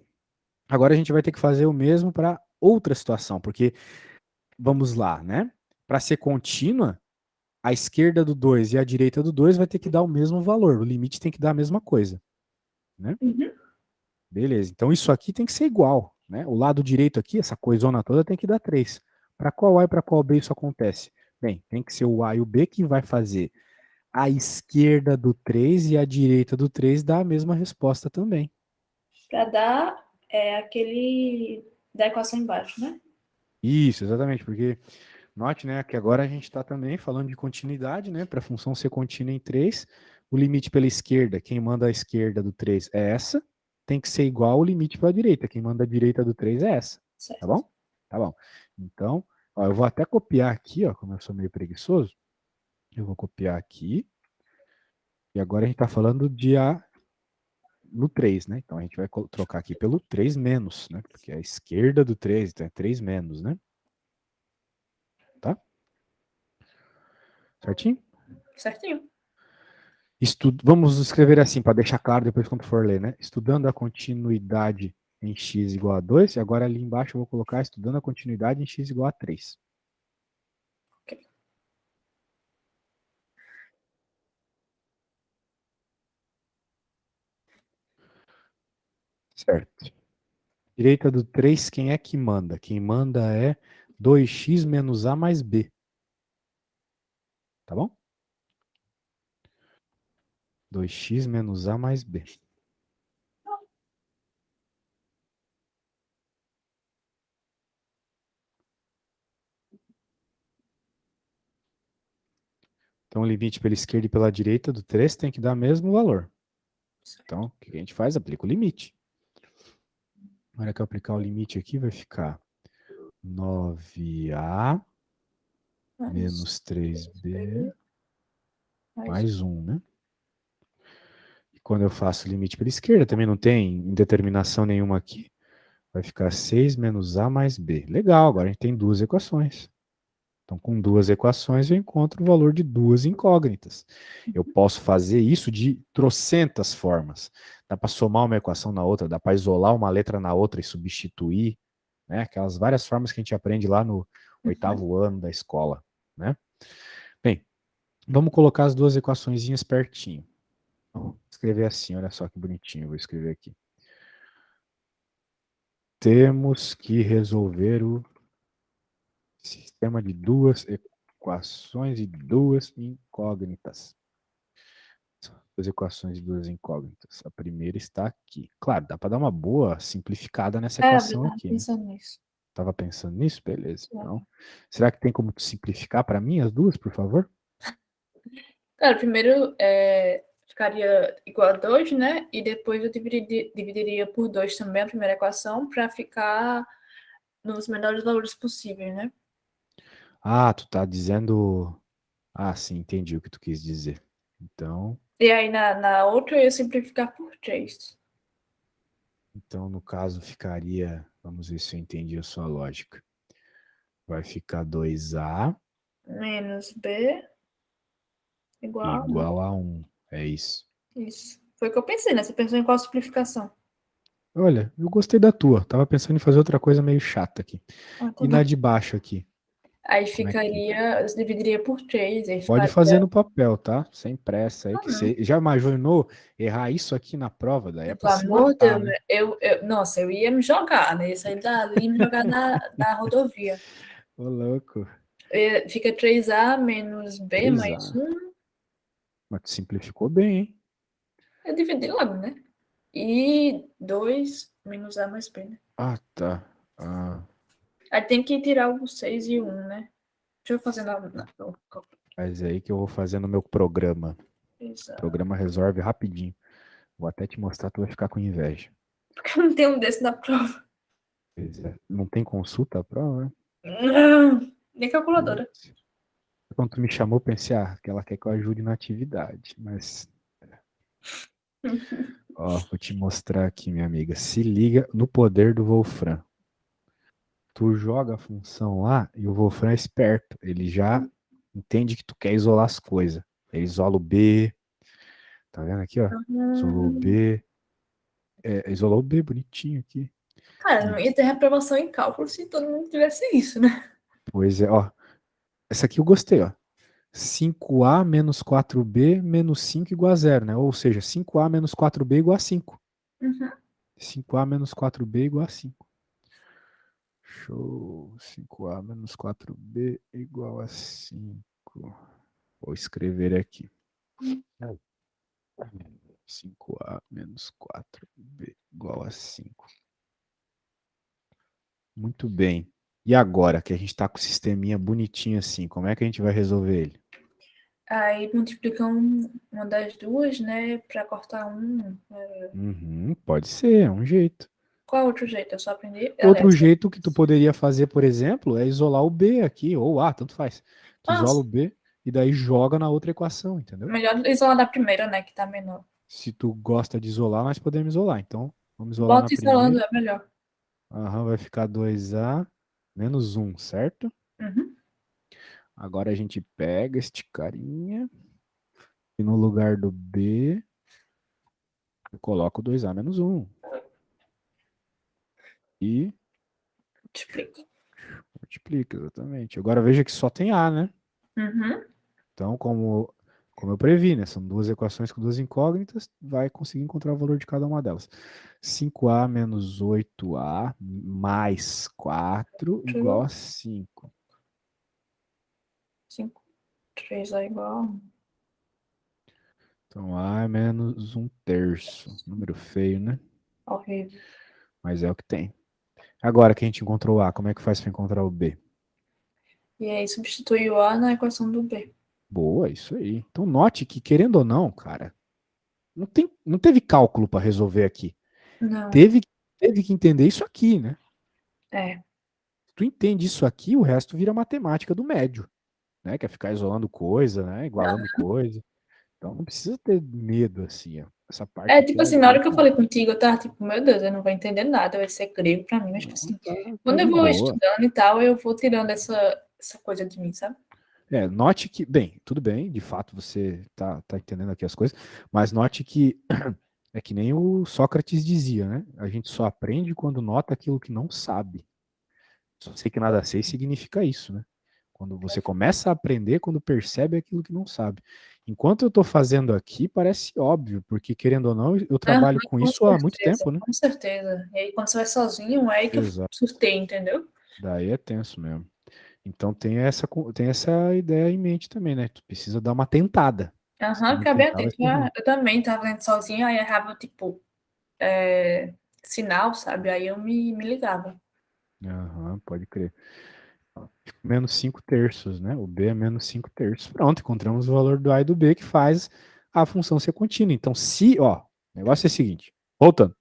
Agora a gente vai ter que fazer o mesmo para outra situação, porque, vamos lá, né? Para ser contínua, a esquerda do 2 e a direita do 2 vai ter que dar o mesmo valor. O limite tem que dar a mesma coisa, né? Uhum. Beleza. Então isso aqui tem que ser igual, né? O lado direito aqui, essa coisona toda, tem que dar 3. Para qual A e para qual B isso acontece? Bem, tem que ser o A e o B que vai fazer a esquerda do 3 e a direita do 3 dá a mesma resposta também. Para dar aquele da equação embaixo, né? Isso, exatamente, porque note, né, que agora a gente está também falando de continuidade, né, para a função ser contínua em 3, o limite pela esquerda, quem manda a esquerda do 3 é essa, tem que ser igual ao limite pela direita, quem manda a direita do 3 é essa, tá Certo. bom? Tá bom. Então, ó, eu vou até copiar aqui, ó, como eu sou meio preguiçoso, eu vou copiar aqui, e agora a gente está falando de A no 3, né? Então a gente vai trocar aqui pelo 3 menos, né? Porque é a esquerda do 3, então é 3 menos, né? Tá? Certinho? Certinho. Vamos escrever assim, para deixar claro depois quando for ler, né? Estudando a continuidade em x igual a 2, e agora ali embaixo eu vou colocar estudando a continuidade em x igual a 3. Ok. Certo. Direita do 3, quem é que manda? Quem manda é 2x menos a mais b. Tá bom? 2x menos a mais b. Então, o limite pela esquerda e pela direita do 3 tem que dar o mesmo valor. Então, o que a gente faz? Aplica o limite. Na hora que eu aplicar o limite aqui, vai ficar 9a Mais menos 3b mais mais 1, né? E quando eu faço o limite pela esquerda, também não tem indeterminação nenhuma aqui. Vai ficar 6 menos a mais b. Legal, agora a gente tem duas equações. Então, com duas equações, eu encontro o valor de duas incógnitas. Eu posso fazer isso de trocentas formas. Dá para somar uma equação na outra, dá para isolar uma letra na outra e substituir, né? Aquelas várias formas que a gente aprende lá no uhum. oitavo ano da escola, né? Bem, vamos colocar as duas equaçõezinhas pertinho. Vou escrever assim, olha só que bonitinho, vou escrever aqui. Temos que resolver o sistema de duas equações e duas incógnitas. Duas equações e duas incógnitas. A primeira está aqui. Claro, dá para dar uma boa simplificada nessa É, eu equação estava aqui, né? pensando nisso. Estava pensando nisso? Beleza. Então, Sim. será que tem como simplificar para mim as duas, por favor? Cara, primeiro ficaria igual a 2, né? E depois eu dividiria por 2 também a primeira equação para ficar nos menores valores possíveis, né? Ah, tu tá dizendo. Ah, sim, entendi o que tu quis dizer. Então, E aí na outra eu ia simplificar por 3. no caso, ficaria. Vamos ver se eu entendi a sua lógica. Vai ficar 2A menos B igual a 1. igual a 1. É isso. Isso. Foi o que eu pensei, né? Você pensou em qual simplificação? Olha, eu gostei da tua. Tava pensando em fazer outra coisa meio chata aqui. Ah, tá E bom. na de baixo aqui? Aí Como é que fica? ficaria, eu dividiria por 3, aí Pode ficaria. fazer no papel, tá? Sem pressa aí, Ah, que não. você já imaginou errar isso aqui na prova? Daí é pra Pelo se amor de matar, Deus, né? nossa, eu ia me jogar, né? Ia sair dali e me jogar na rodovia. Ô, louco. Fica 3A menos B mais 3A. 1. Mas tu simplificou bem, hein? Eu dividi logo, né? E 2 menos A mais B, né? Ah, tá. Ah, Aí tem que tirar o 6 e o 1, né? Deixa eu fazer no mas é aí que eu vou fazer no meu programa. O Exato. programa resolve rapidinho. Vou até te mostrar, tu vai ficar com inveja. Porque eu não tenho um desse na prova. Pois é. Não tem consulta à prova, né? Não, nem calculadora. Putz. Quando tu me chamou, eu pensei, que ela quer que eu ajude na atividade. Mas, ó, vou te mostrar aqui, minha amiga. Se liga no poder do Wolfram. Tu joga a função lá e o Wolfram é esperto. Ele já entende que tu quer isolar as coisas. Ele isola o B, tá vendo aqui, ó? Isolou o B. Isolou o B, bonitinho aqui. Cara, E não ia ter reprovação em cálculo se todo mundo tivesse isso, né? depois ó. Essa aqui eu gostei, ó. 5A menos 4B menos 5 igual a zero, né? Ou seja, 5A menos 4B igual a 5. Uhum. 5A menos 4B igual a 5. Show. 5A menos 4B igual a 5. Vou escrever aqui. 5A menos 4B igual a 5. Muito bem. E agora que a gente está com o sisteminha bonitinho assim, como é que a gente vai resolver ele? Aí multiplica uma das duas, né? Pra cortar um. Uhum, pode ser, é um jeito. Qual outro jeito? Eu só aprendi. Outro Aliás, jeito que tu poderia fazer, por exemplo, é isolar o B aqui, ou A, tanto faz. Tu isola o nossa, B e daí joga na outra equação, entendeu? melhor isolar da primeira, né? Que tá menor. Se tu gosta de isolar, nós podemos isolar. Então, vamos isolar na Bota isolando, primeira. é melhor. Aham, vai ficar 2A menos 1, certo? Uhum. Agora a gente pega este carinha e no lugar do B eu coloco 2A menos 1. E Te explico. multiplica, exatamente. Agora veja que só tem A, né? Uhum. Então, como eu previ, né? São duas equações com duas incógnitas, vai conseguir encontrar o valor de cada uma delas. 5A menos 8A mais 4 igual a 5. 5, 3 é igual. Então, A é menos 1/3. Número feio, né? Horrível. Mas é o que tem. Agora que a gente encontrou o A, como é que faz para encontrar o B? E aí substitui o A na equação do B. Boa, isso aí. Então, note que, querendo ou não, cara, não teve cálculo para resolver aqui. Não. Teve, teve que entender isso aqui, né? É. Se tu entende isso aqui, o resto vira matemática do médio, né? Que é ficar isolando coisa, né? Igualando coisa. Então não precisa ter medo, assim, ó. Essa parte É, aqui tipo é assim, na hora bem que eu falei fácil. contigo, eu tava tipo, meu Deus, eu não vou entender nada, vai ser grego pra mim, mas tipo Não, assim, tá quando eu de vou boa. estudando e tal, eu vou tirando essa coisa de mim, sabe? Note que, bem, tudo bem, de fato você tá entendendo aqui as coisas, mas note que é que nem o Sócrates dizia, né? A gente só aprende quando nota aquilo que não sabe. Só sei que nada sei significa isso, né? Quando você começa a aprender, quando percebe aquilo que não sabe. Enquanto eu estou fazendo aqui, parece óbvio, porque querendo ou não, eu Aham, trabalho com com isso há muito certeza, tempo, né? com certeza. E aí quando você vai sozinho, é aí que eu Exato. surtei, entendeu? Daí é tenso mesmo. Então tem essa ideia em mente também, né? Tu precisa dar uma tentada. Se tu Aham, não fica bem tentar, vai atento. ser ruim. Eu também tava lendo sozinha, aí errava, tipo, sinal, sabe? Aí eu me ligava. Aham, pode crer. Menos 5/3, né? O B é menos 5/3. Pronto, encontramos o valor do A e do B que faz a função ser contínua. Então, o negócio é o seguinte, voltando.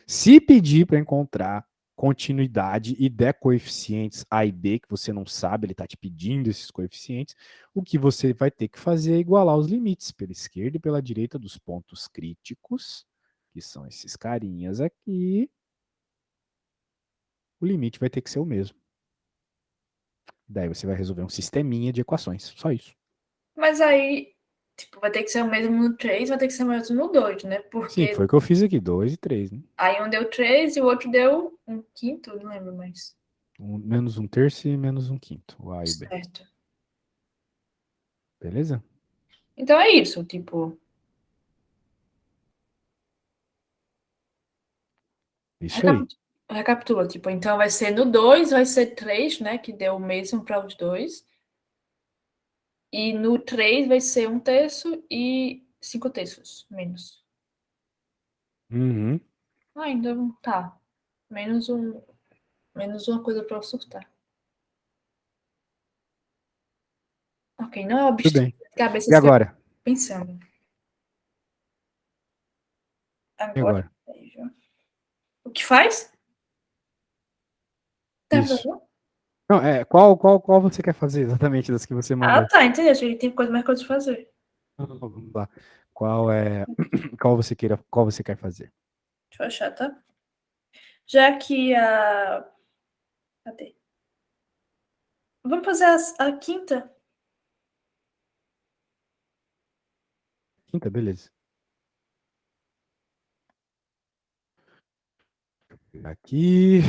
Se pedir para encontrar continuidade e der coeficientes A e B que você não sabe, ele está te pedindo esses coeficientes, o que você vai ter que fazer é igualar os limites pela esquerda e pela direita dos pontos críticos, que são esses carinhas aqui. O limite vai ter que ser o mesmo. Daí você vai resolver um sisteminha de equações. Só isso. Mas aí, tipo, vai ter que ser o mesmo no 3, vai ter que ser o mesmo no 2, né? Sim, Porque foi o que eu fiz aqui. 2 e 3, né? aí um deu 3 e o outro deu um quinto, não lembro mais. Menos um terço e menos um quinto. O A e o B. Certo. Beleza? Então é isso, tipo, Isso aí. recapitula, tipo, então vai ser no 2 vai ser 3, né? Que deu o mesmo para os dois. E no 3 vai ser um terço e 5 terços, menos. Uhum. Ainda tá. Menos um, menos uma coisa para eu surtar. Ok, não é Tudo obstáculo bem. de cabeça E que eu agora? pensando. E Agora, agora? veja. O que faz? Tá Isso. vendo? Não, qual você quer fazer exatamente das que você Ah, mandou? tá, entendi. Achei que tem coisa mais coisa de fazer. Não, vamos lá. Qual você quer fazer? Deixa eu achar, tá? Já que a. Cadê? Vamos fazer a quinta? Quinta, beleza. Aqui.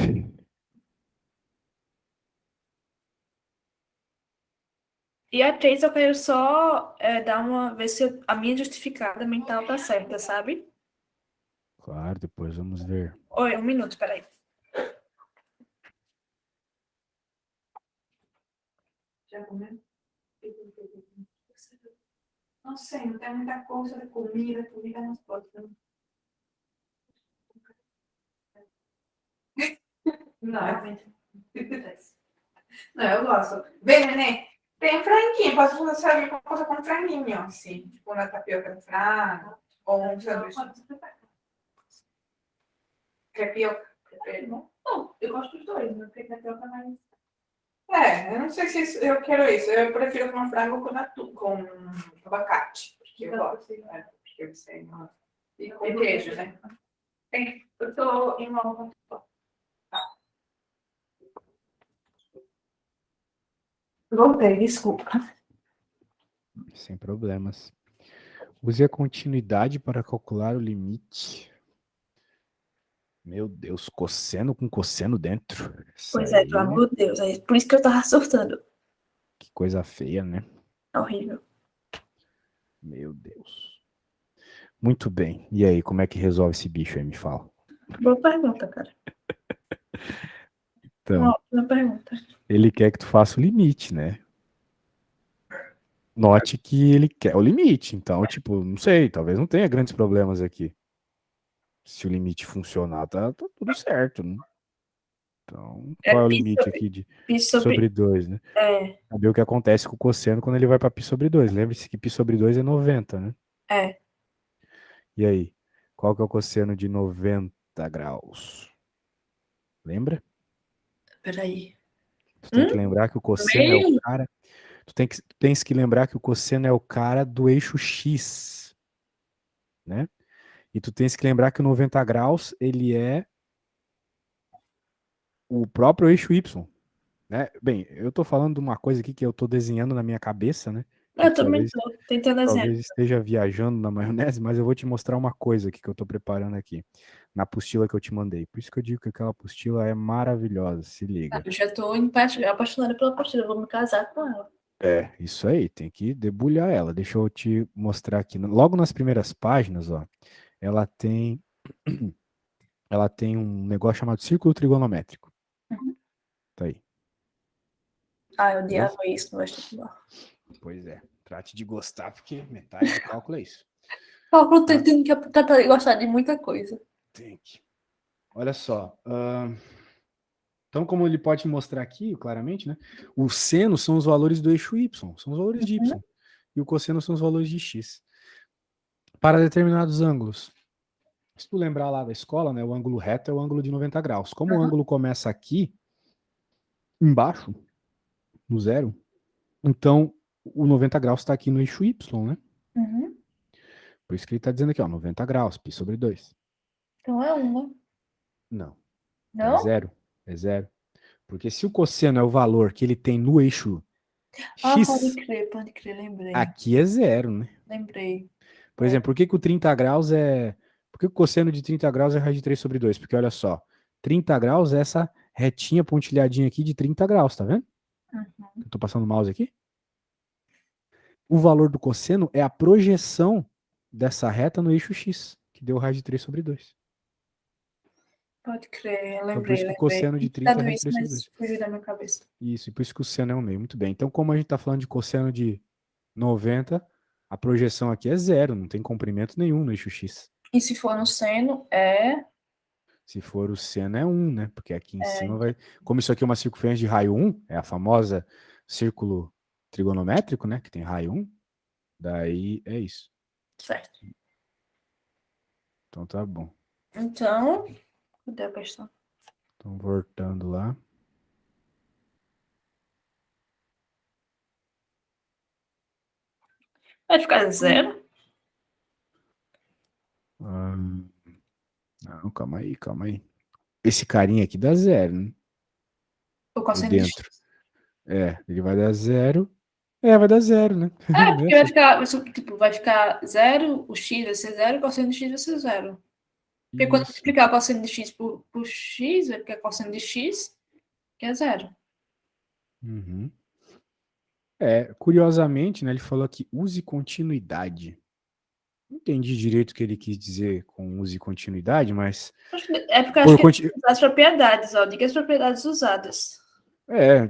E a 3 eu quero só dar uma. Ver se a minha justificada mental tá certa, sabe? Claro, depois vamos ver. Oi, um minuto, peraí. Já comeu? Não sei, não tem muita coisa de comida, comida não pode. Não, não, eu gosto. Vem, neném. Tem franguinho, posso fazer alguma coisa com franguinho, assim. Tipo uma tapioca de frango, ou um sanduíche. Crepioca? Não, eu gosto dos dois, não tem tapioca mais. É, eu não sei se eu quero isso. Eu prefiro com frango com abacate. Porque eu gosto. Porque eu sei. E com queijo, né? Eu tô em uma. Voltei, desculpa. Sem problemas. Use a continuidade para calcular o limite. Meu Deus, cosseno com cosseno dentro. Isso Pois é, pelo aí, amor de Deus. É por isso que eu tava surtando. que coisa feia, né? É horrível. Meu Deus. Muito bem. E aí, como é que resolve esse bicho aí? Me fala. Boa pergunta, cara. Uma Então, ótima pergunta. ele quer que tu faça o limite, né? Note que ele quer o limite. Então, tipo, não sei, talvez não tenha grandes problemas aqui. Se o limite funcionar, tá tudo certo, né? Então, É qual é o pi limite sobre. aqui de Pi π sobre. sobre 2, né? É, Saber o que acontece com o cosseno quando ele vai para π sobre 2. Lembre-se que π sobre 2 é 90, né? é. E aí, qual que é o cosseno de 90 graus? Lembra? Peraí. Tu tem que lembrar que o cosseno é o Meio? cara. Tu tens que lembrar que o cosseno é o cara do eixo X, né? E tu tens que lembrar que o 90 graus ele é o próprio eixo Y, né? Bem, eu tô falando de uma coisa aqui que eu tô desenhando na minha cabeça, né? E Eu que também talvez tô tentando desenhar. talvez esteja viajando na maionese, mas eu vou te mostrar uma coisa aqui que eu tô preparando aqui, na apostila que eu te mandei. Por isso que eu digo que aquela apostila é maravilhosa, se liga. Eu já tô apaixonada pela partida, eu vou me casar com ela. É, isso aí, tem que debulhar ela. Deixa eu te mostrar aqui. Logo nas primeiras páginas, ó, ela tem ela tem um negócio chamado círculo trigonométrico. Uhum. Tá aí, Ah, eu odiava beleza? isso no vestibular. Pois é. Trate de gostar, porque metade do cálculo é isso. Cálculo Tá? tem que tentar gostar de muita coisa. Tem que. Olha só. Então, como ele pode mostrar aqui, claramente, né? O seno são os valores do eixo Y, são os valores de Uhum. Y. E o cosseno são os valores de X. Para determinados ângulos. Se tu lembrar lá da escola, né? O ângulo reto é o ângulo de 90 graus. Como o Uhum. ângulo começa aqui, embaixo, no zero, então o 90 graus está aqui no eixo Y, né? Uhum. Por isso que ele está dizendo aqui, ó, 90 graus, π sobre 2. Então é um, né? Não, é Não? zero. É zero. Porque se o cosseno é o valor que ele tem no eixo Ah, X, pode crer, lembrei. aqui é zero, né? Lembrei. Por exemplo, por que que o 30 graus é. Por que o cosseno de 30 graus é raiz de 3 sobre 2? Porque olha só, 30 graus é essa retinha pontilhadinha aqui de 30 graus, tá vendo? Uhum. Eu tô passando o mouse aqui. O valor do cosseno é a projeção dessa reta no eixo X, que deu raiz de 3 sobre 2. Pode crer, Então, por isso que o cosseno de Tinha 30 é estudado raiz de isso, 3 sobre mas 2. fugiu da minha cabeça. Isso, e por isso que o seno é o meio. Muito bem. Então, como a gente está falando de cosseno de 90, a projeção aqui é zero, não tem comprimento nenhum no eixo X. E se for no seno, é. Se for o seno, é 1, né? Porque aqui em cima É, vai. Como isso aqui é uma circunferência de raio 1, é a famosa círculo trigonométrico, né? Que tem raio 1, daí é isso. certo. Então tá bom. Então, cadê a questão? Então, voltando lá. Vai ficar zero? Não, calma aí, calma aí. Esse carinha aqui dá zero, né? O O cosseno de x. dentro. É, ele vai dar zero. É, vai dar zero, né? É, Não é porque vai assim. ficar, isso, tipo, vai ficar zero, o x vai ser zero, o cosseno de x vai ser zero. Porque quando Isso. multiplicar o cosseno de x por x, vai ficar cosseno de x, que é zero. Uhum. É, curiosamente, né, ele falou aqui, use continuidade. Não entendi direito o que ele quis dizer com use continuidade, mas É porque eu acho por que ele conti- as propriedades, ó, diga as propriedades usadas.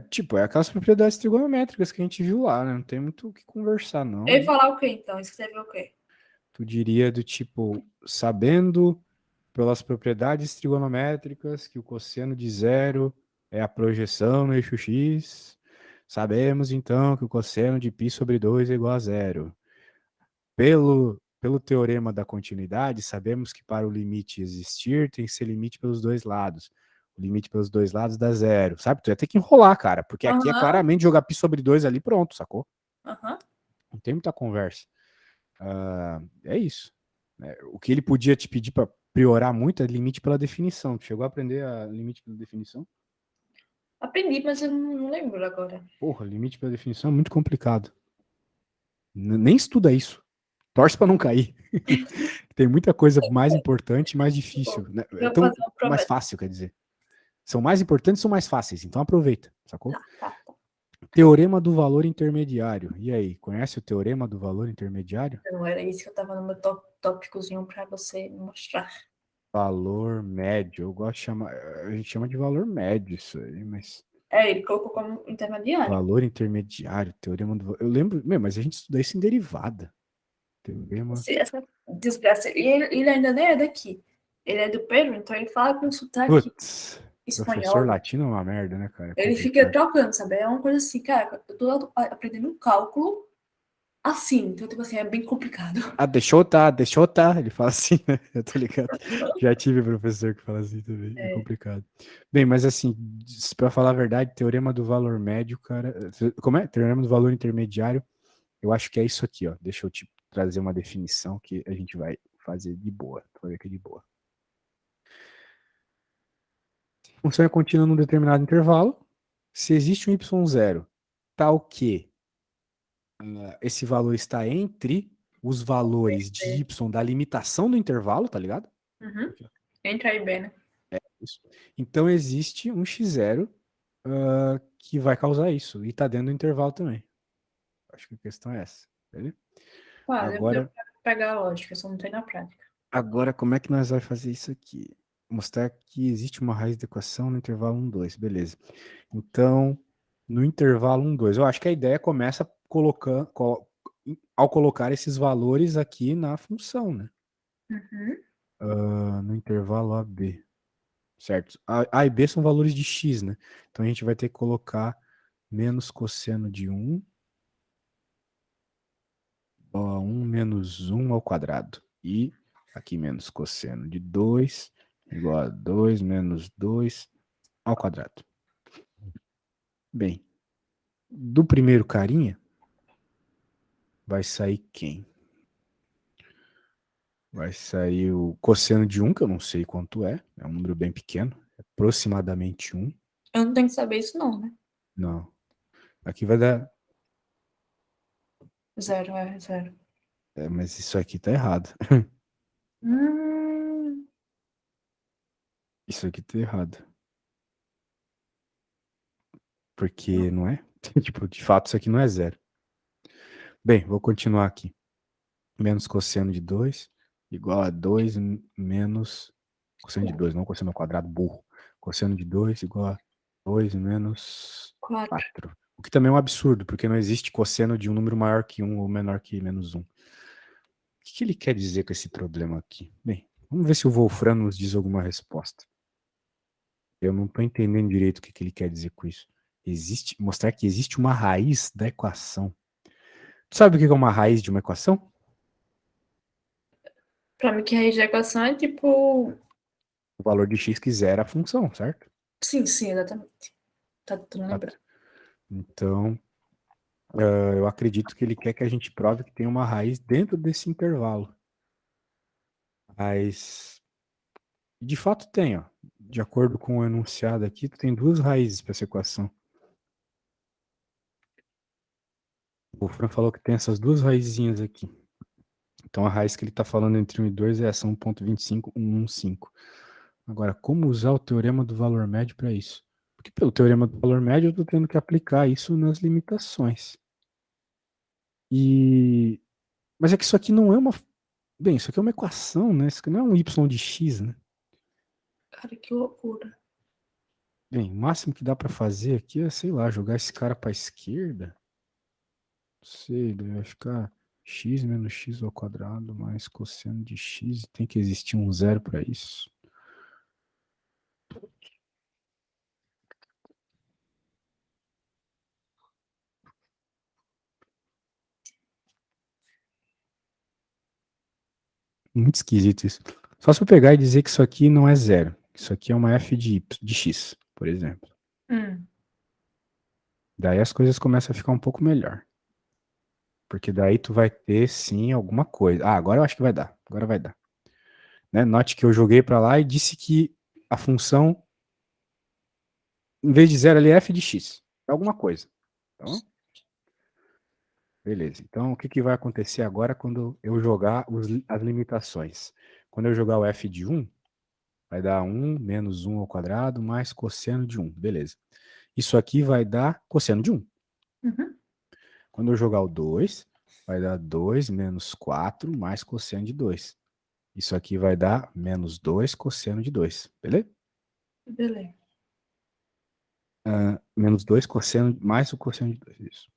tipo, é aquelas propriedades trigonométricas que a gente viu lá, né? Não tem muito o que conversar, não, Eu ia né? falar o quê, então? Escrever o quê? Tu diria do tipo, sabendo pelas propriedades trigonométricas que o cosseno de zero é a projeção no eixo x, sabemos então que o cosseno de π sobre 2 é igual a zero. Pelo teorema da continuidade, sabemos que para o limite existir, tem que ser limite pelos dois lados. O limite pelos dois lados dá zero. Sabe? Tu ia ter que enrolar, cara, porque aqui é Aham, claramente jogar π sobre 2 ali, pronto, sacou? aham. Não tem muita conversa. É isso. O que ele podia te pedir para priorar muito é limite pela definição. Tu chegou a aprender a limite pela definição? Aprendi, mas eu não lembro agora. Porra, limite pela definição é muito complicado. Nem estuda isso. Torce para não cair. Tem muita coisa mais importante e mais difícil, Bom, né? eu vou Então, fazer uma mais promessa. fácil, quer dizer. São mais importantes, são mais fáceis. Então aproveita, sacou? Tá, tá, tá. Teorema do valor intermediário. E aí, conhece o teorema do valor intermediário? Não era isso que eu tava no meu tópicozinho para você mostrar. Valor médio. Eu gosto de chamar. A gente chama de valor médio isso aí, mas. É, ele colocou como intermediário. Valor intermediário, teorema do valor. Eu lembro, mas a gente estuda isso em derivada. Teorema. Essa desgraça. E ele ainda nem é daqui. Ele é do Peru, então ele fala com sotaque Putz, professor espanhol. latino é uma merda, né, cara? É Ele fica complicado. trocando, sabe? É uma coisa assim, cara, eu tô aprendendo um cálculo assim. Então, tipo assim, é bem complicado. Ah, deixou tá. Ele fala assim, né? Eu tô ligado. Já tive professor que fala assim também. É É, complicado. Bem, mas assim, pra falar a verdade, teorema do valor médio, cara. Como é? Teorema do valor intermediário. Eu acho que é isso aqui, ó. Deixa eu te trazer uma definição que a gente vai fazer de boa. Tu vai ver que é de boa. Função é contínua num determinado intervalo. Se existe um y0, tal que esse valor está entre os valores de é. y da limitação do intervalo, tá ligado? Uhum. Aqui, ó. Entra aí bem, né? Isso. Então existe um x0 que vai causar isso. E tá dentro do intervalo também. Acho que a questão é essa. Beleza? Claro, deu Agora, pra pegar a lógica, só não tem na prática. agora, como é que nós vamos fazer isso aqui? Mostrar que existe uma raiz da equação no intervalo 1, 2. Beleza. Então, no intervalo 1, 2. Eu acho que a ideia começa colocando, ao colocar esses valores aqui na função, né? Uhum. No intervalo AB. Certo? A e B são valores de x, né? Então a gente vai ter que colocar menos cosseno de 1, 1 menos 1 ao quadrado. E aqui menos cosseno de 2 igual a 2 menos 2 ao quadrado. Bem, do primeiro carinha, vai sair quem? Vai sair o cosseno de 1, que eu não sei quanto é um número bem pequeno, aproximadamente 1. Eu não tenho que saber isso não, né? Não. Aqui vai dar. Zero, é zero. É, mas isso aqui tá errado. Hum, Isso aqui tá errado. Porque não. não é? Tipo, de fato, isso aqui não é zero. Bem, vou continuar aqui. Menos cosseno de 2 igual a 2 menos cosseno de 2 não cosseno ao quadrado, burro. Cosseno de 2 igual a 2 menos 4. 4. O que também é um absurdo, porque não existe cosseno de um número maior que um ou menor que menos um. O que ele quer dizer com esse problema aqui? Bem, vamos ver se o Wolfram nos diz alguma resposta. Eu não estou entendendo direito o que ele quer dizer com isso. Mostrar que existe uma raiz da equação. Tu sabe o que é uma raiz de uma equação? Pra mim, que a raiz da equação é tipo. O valor de x que zera a função, certo? Sim, sim, exatamente. Tá tentando lembrar. Exato. Então, eu acredito que ele quer que a gente prove que tem uma raiz dentro desse intervalo. Mas, de fato tem, ó. De acordo com o enunciado aqui, tu tem duas raízes para essa equação. O Fran falou que tem essas duas raizinhas aqui. Então, a raiz que ele está falando entre 1 e 2 é essa 1,25115. Agora, como usar o teorema do valor médio para isso? Porque pelo teorema do valor médio eu estou tendo que aplicar isso nas limitações. E... Mas é que isso aqui não é uma... Bem, isso aqui é uma equação, né? Isso aqui não é um y de x, né? Cara, que loucura. Bem, o máximo que dá para fazer aqui é, sei lá, jogar esse cara para a esquerda. Não sei, vai ficar x menos x ao quadrado mais cosseno de x. Tem que existir um zero para isso. Muito esquisito isso. Só se eu pegar e dizer que isso aqui não é zero. Isso aqui é uma f de x, por exemplo. Hum, Daí as coisas começam a ficar um pouco melhor. Porque daí tu vai ter sim alguma coisa. Ah, agora eu acho que vai dar. Agora vai dar. Né? Note que eu joguei para lá e disse que a função, em vez de zero, ali é f de x. É alguma coisa. Então, beleza. Então, o que, que vai acontecer agora quando eu jogar as limitações? Quando eu jogar o f de 1, vai dar 1 menos 1 ao quadrado mais cosseno de 1. Beleza. Isso aqui vai dar cosseno de 1. uhum. Quando eu jogar o 2, vai dar 2 menos 4 mais cosseno de 2. Isso aqui vai dar menos 2 cosseno de 2. Beleza? Beleza. Menos 2 cosseno mais o cosseno de 2. Isso.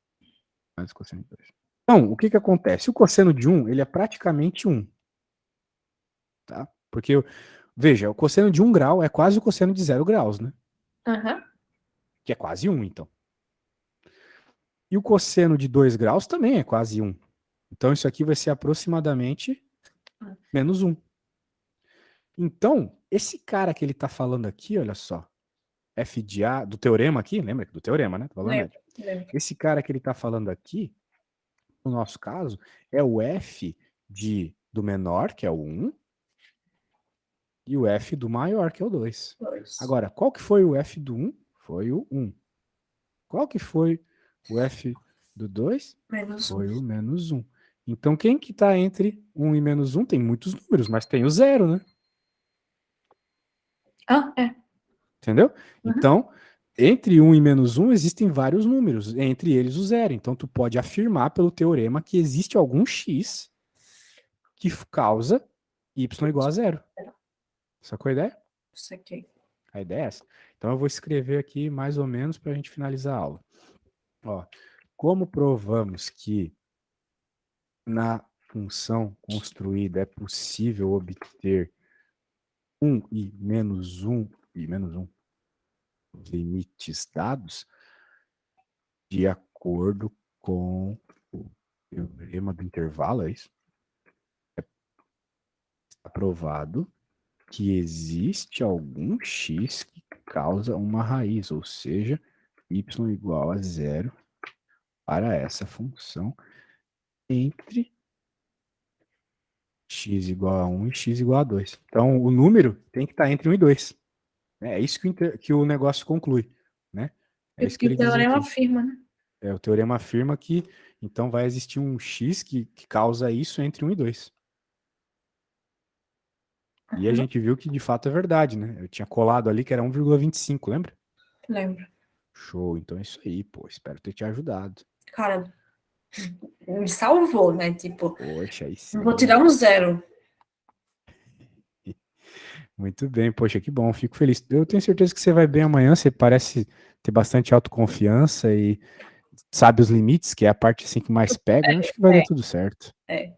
Mais o cosseno de 2. Então, o que, que acontece? O cosseno de 1, ele é praticamente 1. Tá? Porque, veja, o cosseno de 1 grau é quase o cosseno de 0 graus, né? Aham. Que é quase 1, então. E o cosseno de 2 graus também é quase 1. Então, isso aqui vai ser aproximadamente menos 1. Então, esse cara que ele está falando aqui, olha só, f de a, do teorema aqui, lembra do teorema, né? Do valor Lembro, médio. lembro. Esse cara que ele está falando aqui, no nosso caso, é o f do menor, que é o 1, e o f do maior, que é o 2. Dois. Agora, qual que foi o f do 1? Foi o 1. Qual que foi o f do 2? Menos um. Foi o menos 1. Então, quem que está entre 1 e menos 1 tem muitos números, mas tem o 0, né? Ah, é. Entendeu? Uhum. Então, entre 1 e menos 1 existem vários números, entre eles o 0. Então, tu pode afirmar pelo teorema que existe algum x que causa y igual a 0. Sacou a ideia? Isso aqui. A ideia é essa. Então, eu vou escrever aqui mais ou menos para a gente finalizar a aula. Ó, como provamos que na função construída é possível obter 1 e menos 1 limites dados de acordo com o teorema do intervalo, é isso? É aprovado que existe algum x que causa uma raiz, ou seja, y igual a zero para essa função entre x igual a 1 e x igual a 2. Então, o número tem que estar entre 1 e 2. É isso que o negócio conclui. É isso que E o ele diz teorema aqui. afirma, né? O teorema afirma que então vai existir um X que causa isso entre 1 e 2. E a Uhum, gente viu que de fato é verdade, né? Eu tinha colado ali que era 1,25, lembra? lembro. Show, então é isso aí, pô. Espero ter te ajudado. Cara, me salvou, né? Tipo, Poxa, aí não vou sim. tirar um zero. Muito bem, poxa, que bom, fico feliz. Eu tenho certeza que você vai bem amanhã, você parece ter bastante autoconfiança e sabe os limites, que é a parte assim que mais pega. Eu acho que vai dar É, tudo certo. é.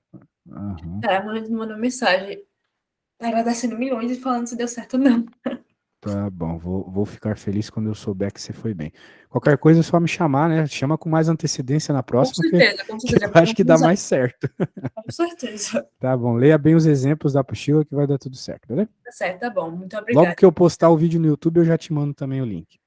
Aham. Cara, a gente mandou mensagem agradecendo milhões e falando se deu certo ou não. Tá bom, vou ficar feliz quando eu souber que você foi bem. Qualquer coisa é só me chamar, né? Chama com mais antecedência na próxima Com que certeza, eu já vou acho que dá organizar. mais certo. Com certeza. Tá bom, leia bem os exemplos da apostila que vai dar tudo certo, beleza? Tá certo, tá bom. Muito Logo obrigada. que eu postar o vídeo no YouTube, eu já te mando também o link.